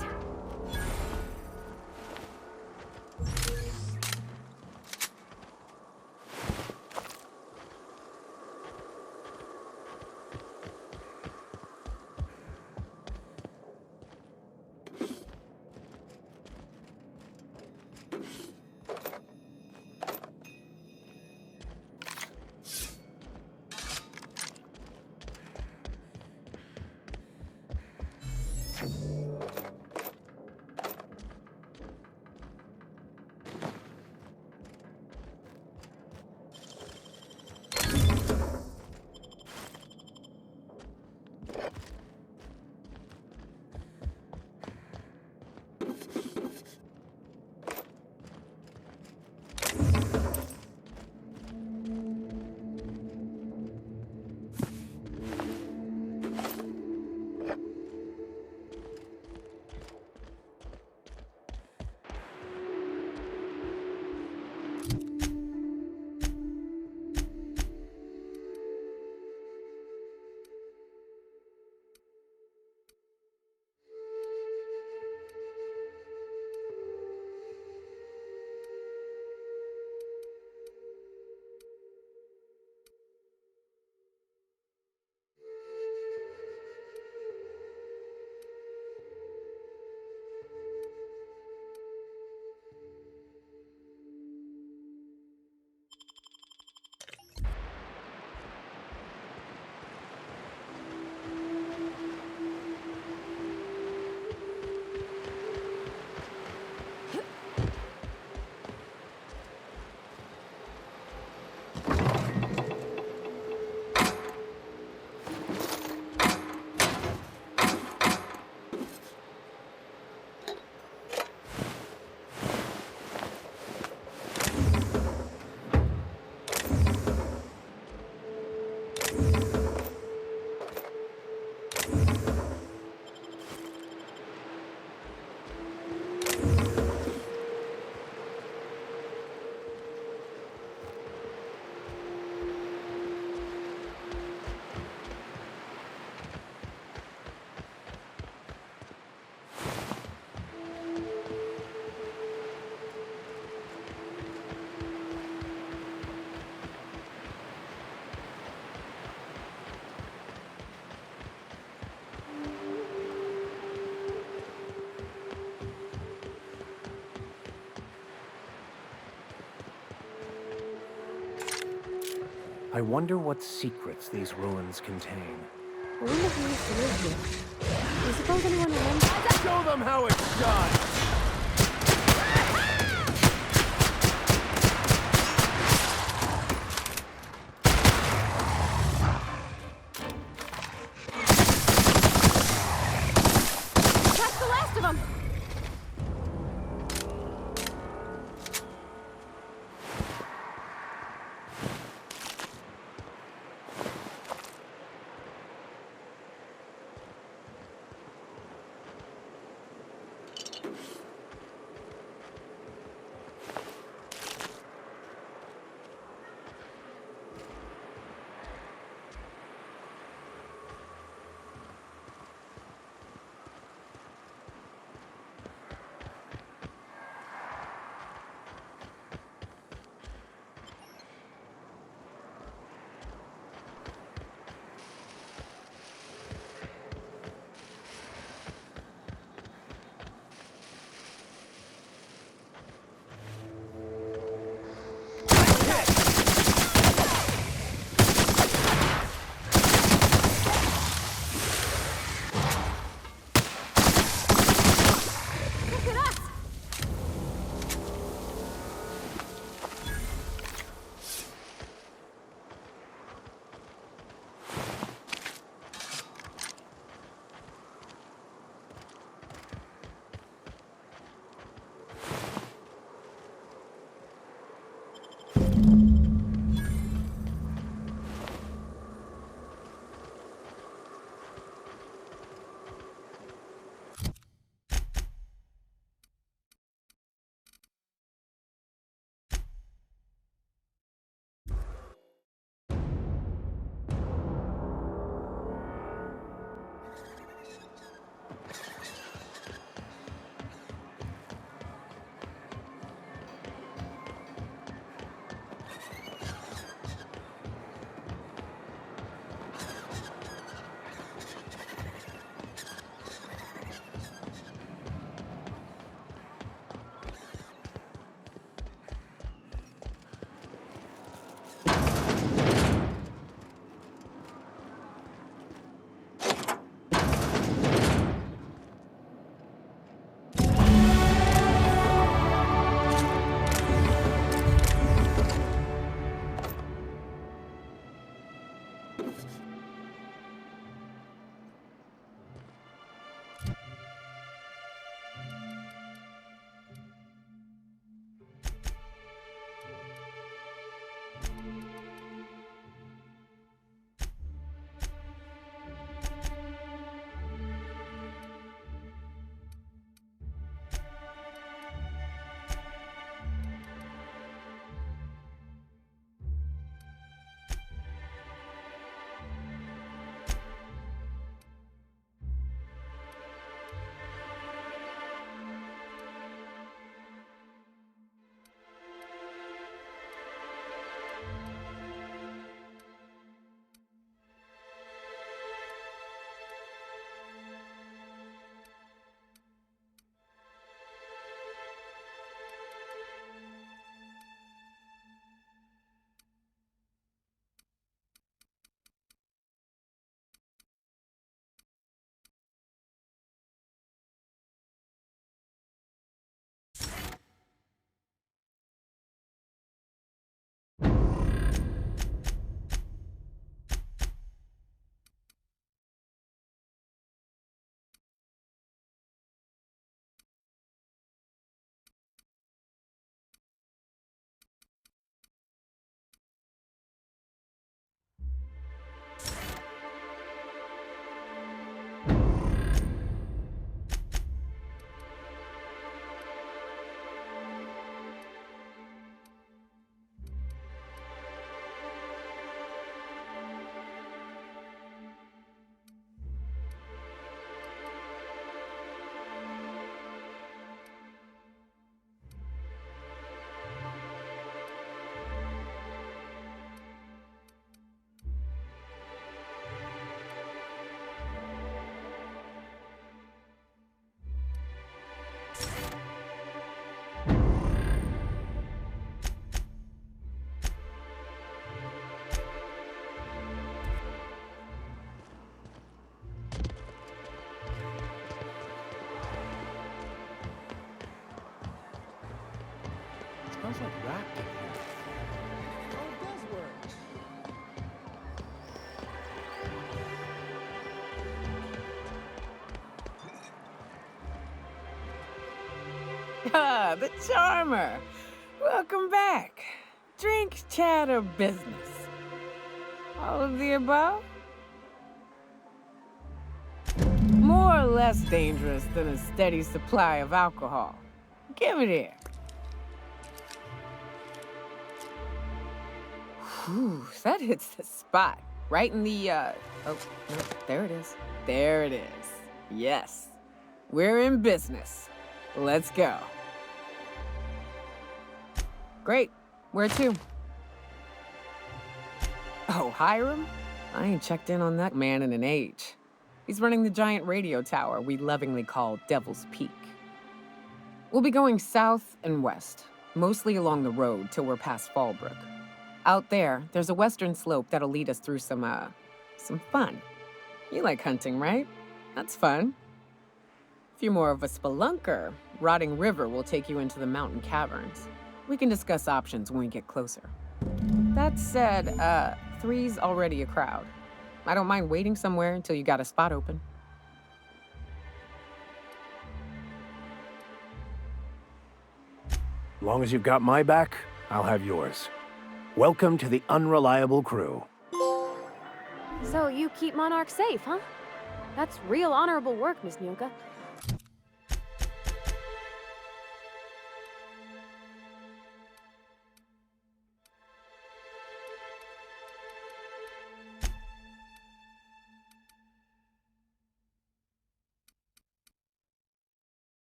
I wonder what secrets these ruins contain. I wonder who used to live here. Do you suppose anyone remembers? Show them how it's done! That's the last of them! Sounds like rap in here. Oh, it does work. Ah, the charmer. Welcome back. Drink, chat, or business? All of the above? More or less dangerous than a steady supply of alcohol. Give it here. Whew, that hits the spot. Right in the, oh, no, there it is. There it is. Yes. We're in business. Let's go. Great. Where to? Oh, Hiram? I ain't checked in on that man in an age. He's running the giant radio tower we lovingly call Devil's Peak. We'll be going south and west, mostly along the road till we're past Fallbrook. Out there's a western slope that'll lead us through some fun. You like hunting, right? That's fun. If you're more of a spelunker, Rotting River will take you into the mountain caverns. We can discuss options when we get closer. That said, 3's already a crowd. I don't mind waiting somewhere until you got a spot open. Long as you've got my back, I'll have yours. Welcome to the Unreliable Crew. So you keep Monarch safe, huh? That's real honorable work, Miss Nyoka.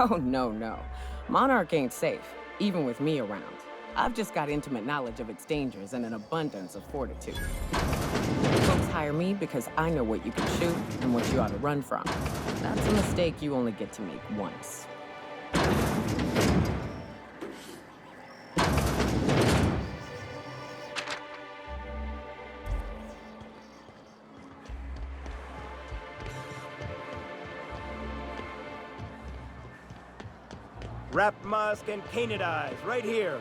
Oh, no. Monarch ain't safe, even with me around. I've just got intimate knowledge of its dangers and an abundance of fortitude. Folks hire me because I know what you can shoot and what you ought to run from. That's a mistake you only get to make once. Wrap musk and painted eyes, right here.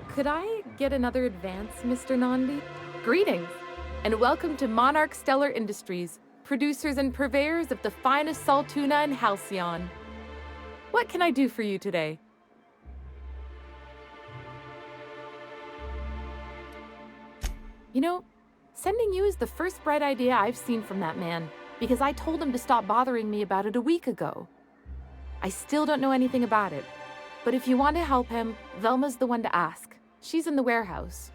Could I get another advance, Mr. Nandi? Greetings, and welcome to Monarch Stellar Industries, producers and purveyors of the finest salt tuna in Halcyon. What can I do for you today? You know, sending you is the first bright idea I've seen from that man, because I told him to stop bothering me about it a week ago. I still don't know anything about it, but if you want to help him, Velma's the one to ask. She's in the warehouse.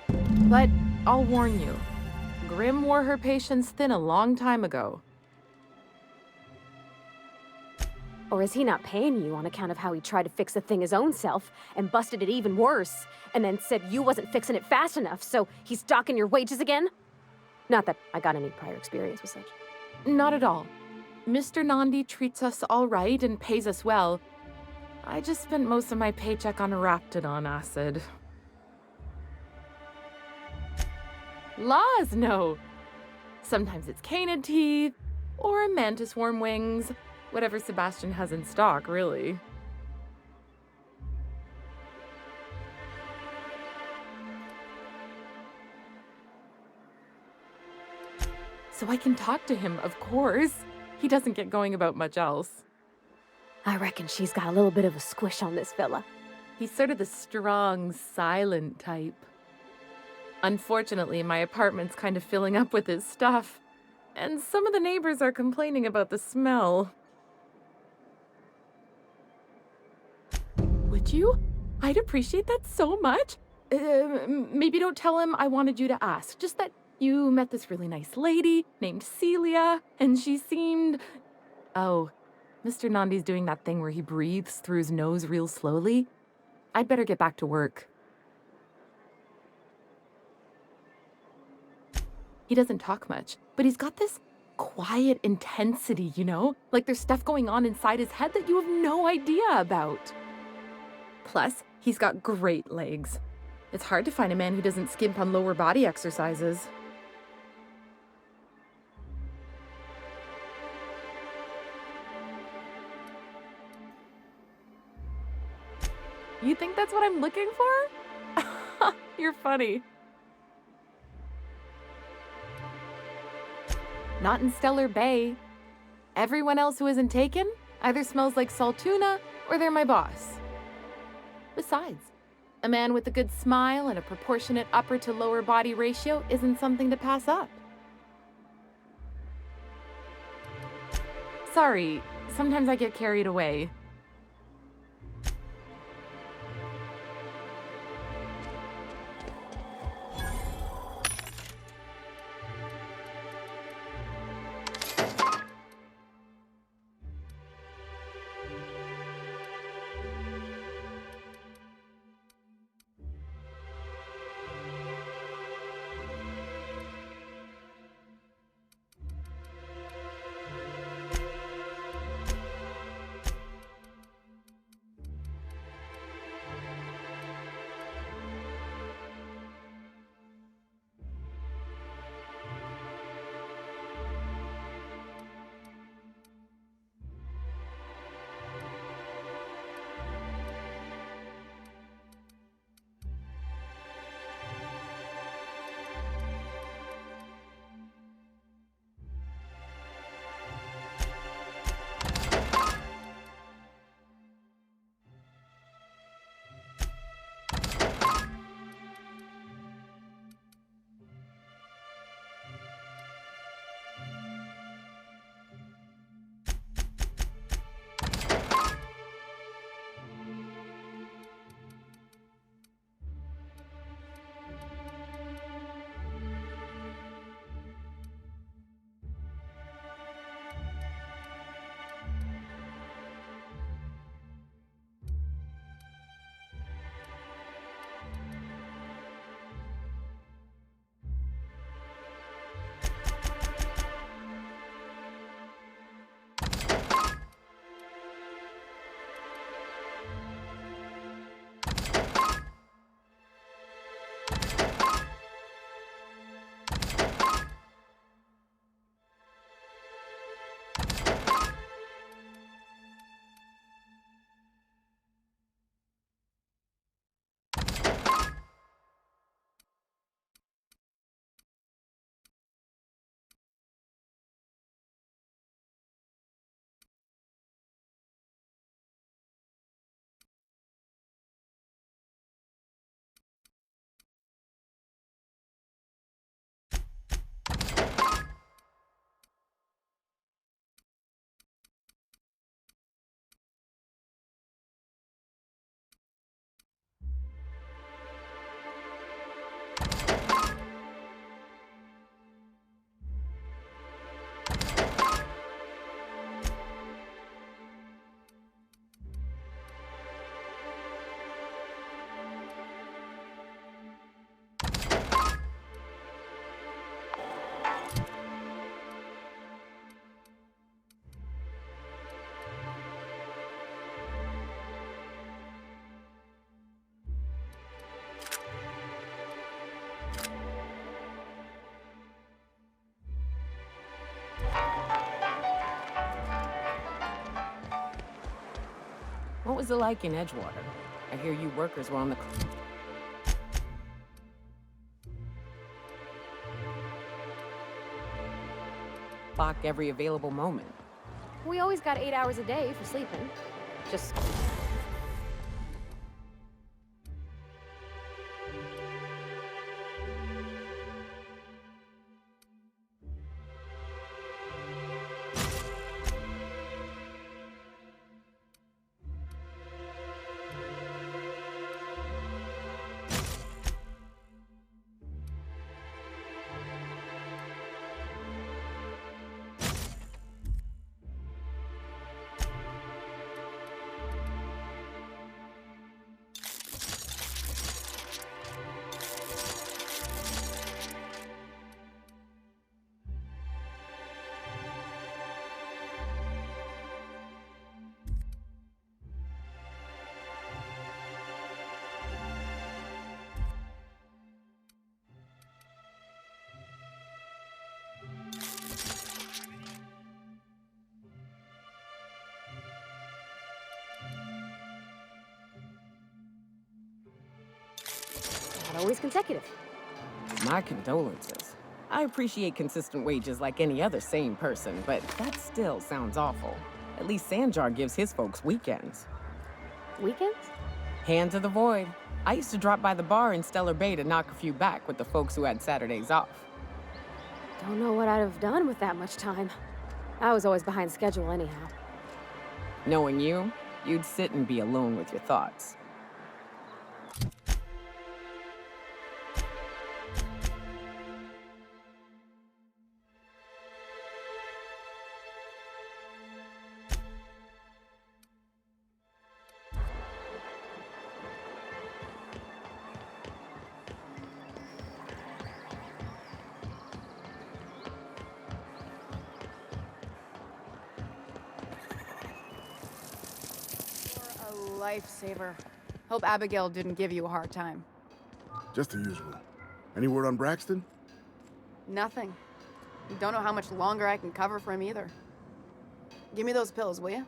But I'll warn you, Grim wore her patience thin a long time ago. Or is he not paying you on account of how he tried to fix the thing his own self and busted it even worse, and then said you wasn't fixing it fast enough, so he's docking your wages again? Not that I got any prior experience with such. Not at all. Mr. Nandi treats us all right and pays us well. I just spent most of my paycheck on Raptidon acid. Laws, no. Sometimes it's canid teeth, or mantis worm wings. Whatever Sebastian has in stock, really. So I can talk to him, of course. He doesn't get going about much else. I reckon she's got a little bit of a squish on this fella. He's sort of the strong, silent type. Unfortunately, my apartment's kind of filling up with his stuff, and some of the neighbors are complaining about the smell. Would you? I'd appreciate that so much. Maybe don't tell him I wanted you to ask, just that you met this really nice lady named Celia, and she seemed... Oh, Mr. Nandi's doing that thing where he breathes through his nose real slowly. I'd better get back to work. He doesn't talk much, but he's got this quiet intensity, you know? Like there's stuff going on inside his head that you have no idea about. Plus, he's got great legs. It's hard to find a man who doesn't skimp on lower body exercises. You think that's what I'm looking for? You're funny. Not in Stellar Bay. Everyone else who isn't taken either smells like salt tuna or they're my boss. Besides, a man with a good smile and a proportionate upper to lower body ratio isn't something to pass up. Sorry, sometimes I get carried away. What was it like in Edgewater? I hear you workers were on the... clock every available moment. We always got 8 hours a day for sleeping. Just... Not always consecutive. My condolences. I appreciate consistent wages like any other sane person, but that still sounds awful. At least Sanjar gives his folks weekends. Weekends? Hand to the void. I used to drop by the bar in Stellar Bay to knock a few back with the folks who had Saturdays off. Don't know what I'd have done with that much time. I was always behind schedule anyhow. Knowing you, you'd sit and be alone with your thoughts. Lifesaver. Hope Abigail didn't give you a hard time. Just the usual. Any word on Braxton? Nothing. Don't know how much longer I can cover for him either. Give me those pills, will you?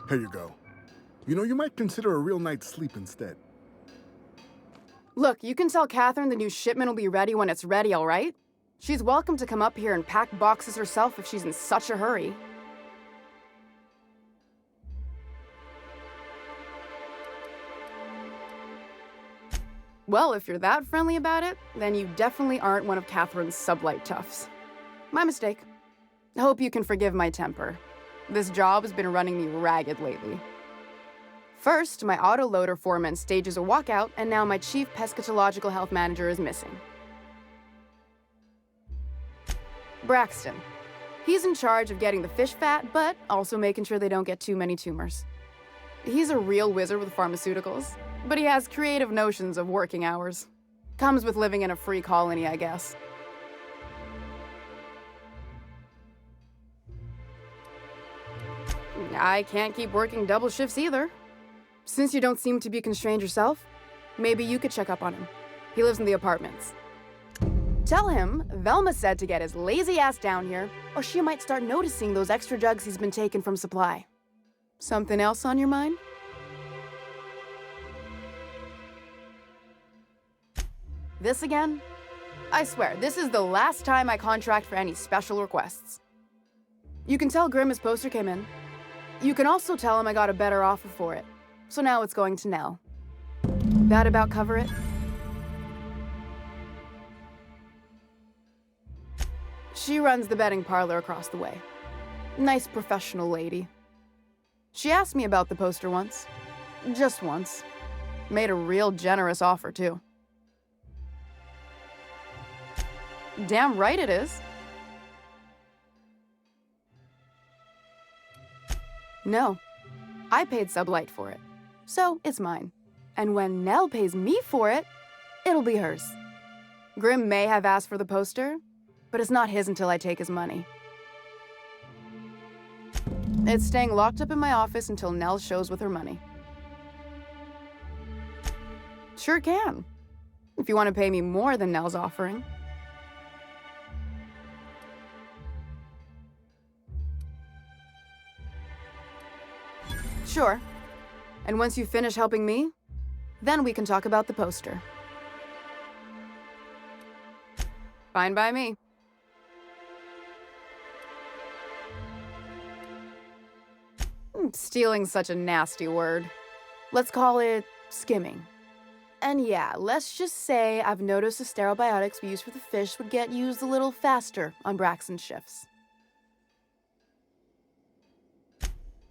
Here you go. You know, you might consider a real night's sleep instead. Look, you can tell Catherine the new shipment will be ready when it's ready, all right? She's welcome to come up here and pack boxes herself if she's in such a hurry. Well, if you're that friendly about it, then you definitely aren't one of Catherine's sublight toughs. My mistake. I hope you can forgive my temper. This job has been running me ragged lately. First, my autoloader foreman stages a walkout, and now my chief pescatological health manager is missing. Braxton. He's in charge of getting the fish fat, but also making sure they don't get too many tumors. He's a real wizard with pharmaceuticals, but he has creative notions of working hours. Comes with living in a free colony, I guess. I can't keep working double shifts either. Since you don't seem to be constrained yourself, maybe you could check up on him. He lives in the apartments. Tell him Velma said to get his lazy ass down here, or she might start noticing those extra jugs he's been taking from supply. Something else on your mind? This again? I swear, this is the last time I contract for any special requests. You can tell Grimm his poster came in. You can also tell him I got a better offer for it. So now it's going to Nell. That about cover it? She runs the betting parlor across the way. Nice professional lady. She asked me about the poster once. Just once. Made a real generous offer, too. Damn right it is. No. I paid Sublight for it. So it's mine. And when Nell pays me for it, it'll be hers. Grimm may have asked for the poster, but it's not his until I take his money. It's staying locked up in my office until Nell shows with her money. Sure can. If you want to pay me more than Nell's offering. Sure. And once you finish helping me, then we can talk about the poster. Fine by me. Stealing's such a nasty word. Let's call it skimming. And yeah, let's just say I've noticed the sterile biotics we use for the fish would get used a little faster on Braxton's shifts.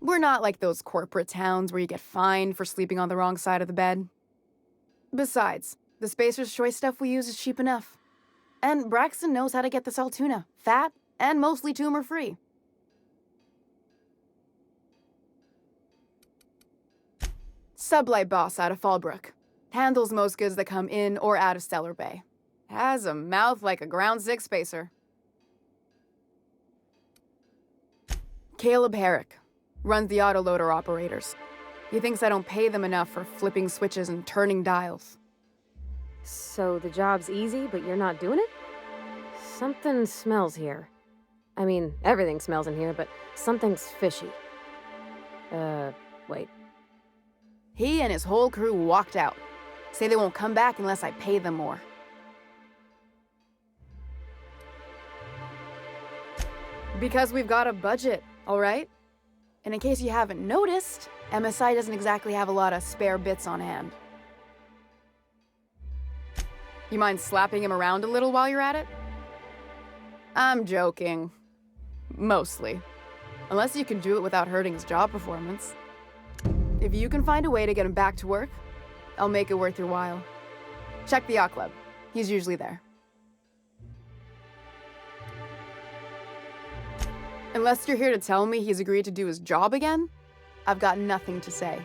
We're not like those corporate towns where you get fined for sleeping on the wrong side of the bed. Besides, the Spacer's Choice stuff we use is cheap enough. And Braxton knows how to get this Altoona, fat and mostly tumor-free. Sublight boss out of Fallbrook. Handles most goods that come in or out of Stellar Bay. Has a mouth like a Ground 6 Spacer. Caleb Herrick. Runs the autoloader operators. He thinks I don't pay them enough for flipping switches and turning dials. So the job's easy, but you're not doing it? Something smells here. I mean, everything smells in here, but something's fishy. Wait. He and his whole crew walked out. Say they won't come back unless I pay them more. Because we've got a budget, all right? And in case you haven't noticed, MSI doesn't exactly have a lot of spare bits on hand. You mind slapping him around a little while you're at it? I'm joking. Mostly. Unless you can do it without hurting his job performance. If you can find a way to get him back to work, I'll make it worth your while. Check the yacht club. He's usually there. Unless you're here to tell me he's agreed to do his job again, I've got nothing to say.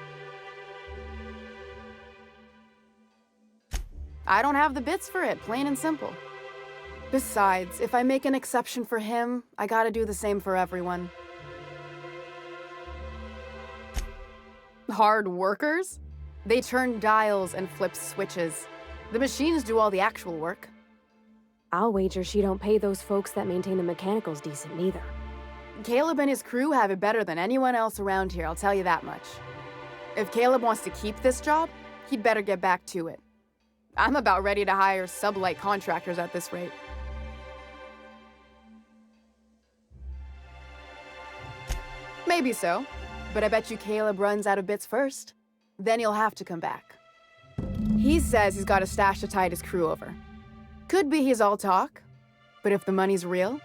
I don't have the bits for it, plain and simple. Besides, if I make an exception for him, I gotta do the same for everyone. Hard workers? They turn dials and flip switches. The machines do all the actual work. I'll wager she don't pay those folks that maintain the mechanicals decent neither. Caleb and his crew have it better than anyone else around here, I'll tell you that much. If Caleb wants to keep this job, he'd better get back to it. I'm about ready to hire sublight contractors at this rate. Maybe so, but I bet you Caleb runs out of bits first. Then he'll have to come back. He says he's got a stash to tide his crew over. Could be he's all talk, but if the money's real,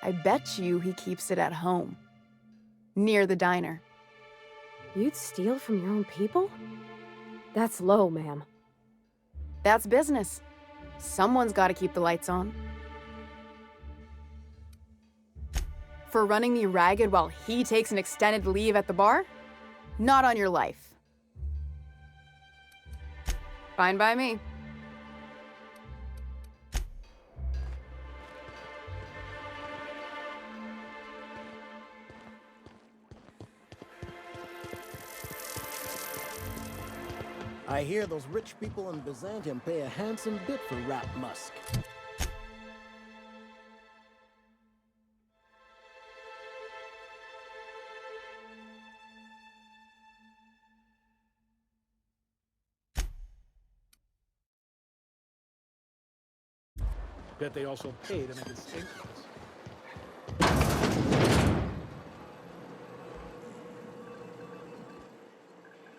I bet you he keeps it at home. Near the diner. You'd steal from your own people? That's low, ma'am. That's business. Someone's got to keep the lights on. For running me ragged while he takes an extended leave at the bar? Not on your life. Fine by me. I hear those rich people in Byzantium pay a handsome bit for Rap Musk. Bet they also pay to make it stink.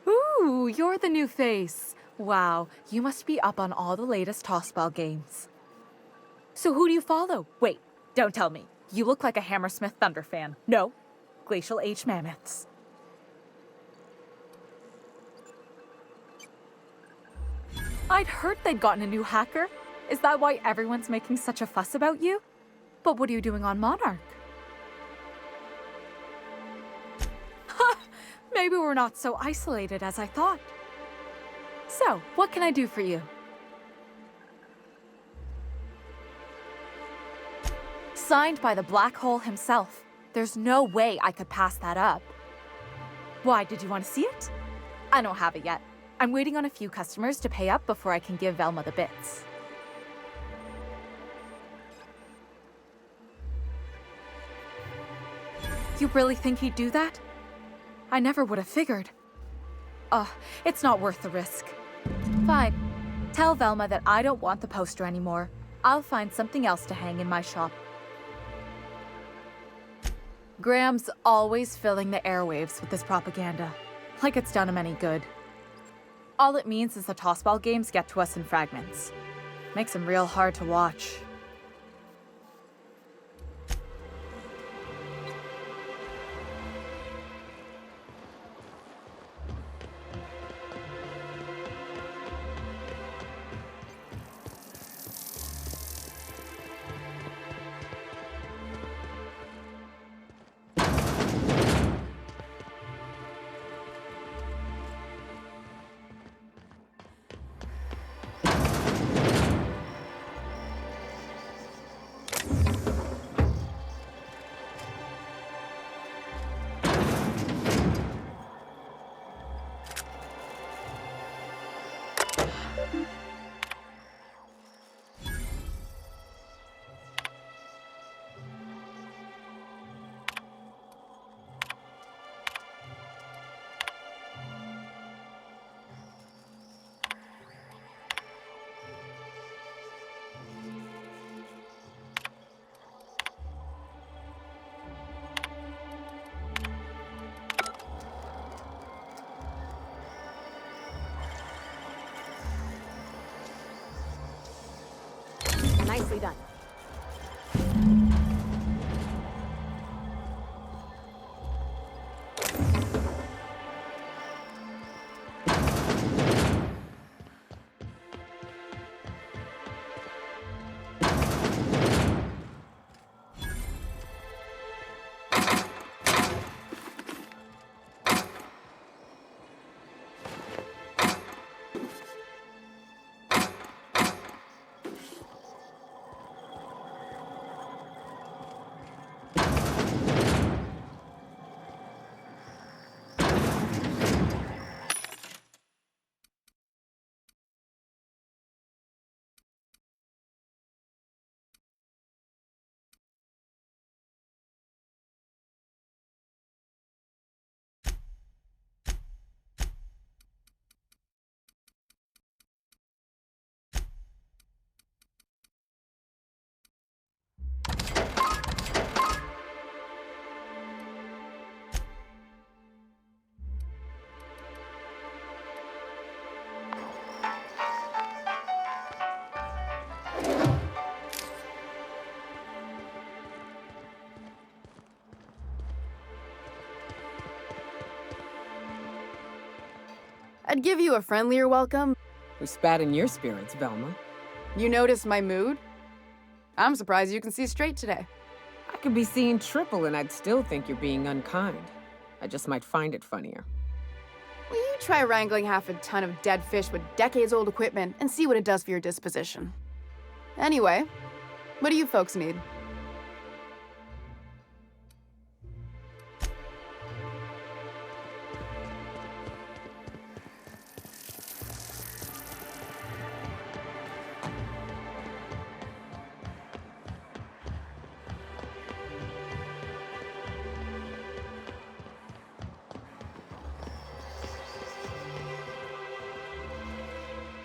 Ooh, you're the new face. Wow, you must be up on all the latest tossball games. So who do you follow? Wait, don't tell me. You look like a Hammersmith Thunder fan. No, Glacial H Mammoths. I'd heard they'd gotten a new hacker. Is that why everyone's making such a fuss about you? But what are you doing on Monarch? Ha! Maybe we're not so isolated as I thought. So, what can I do for you? Signed by the Black Hole himself. There's no way I could pass that up. Why, did you want to see it? I don't have it yet. I'm waiting on a few customers to pay up before I can give Velma the bits. You really think he'd do that? I never would have figured. It's not worth the risk. Fine. Tell Velma that I don't want the poster anymore. I'll find something else to hang in my shop. Graham's always filling the airwaves with this propaganda, like it's done him any good. All it means is the tossball games get to us in fragments. Makes them real hard to watch. Nicely done. I'd give you a friendlier welcome. Who spat in your spirits, Velma? You noticed my mood? I'm surprised you can see straight today. I could be seeing triple and I'd still think you're being unkind. I just might find it funnier. Will you try wrangling half a ton of dead fish with decades-old equipment and see what it does for your disposition? Anyway, what do you folks need?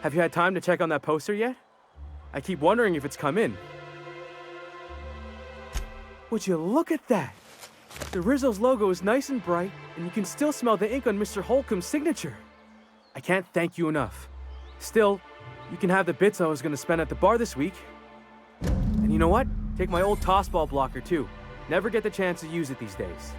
Have you had time to check on that poster yet? I keep wondering if it's come in. Would you look at that? The Rizzo's logo is nice and bright, and you can still smell the ink on Mr. Holcomb's signature. I can't thank you enough. Still, you can have the bits I was going to spend at the bar this week. And you know what? Take my old tossball blocker too. Never get the chance to use it these days.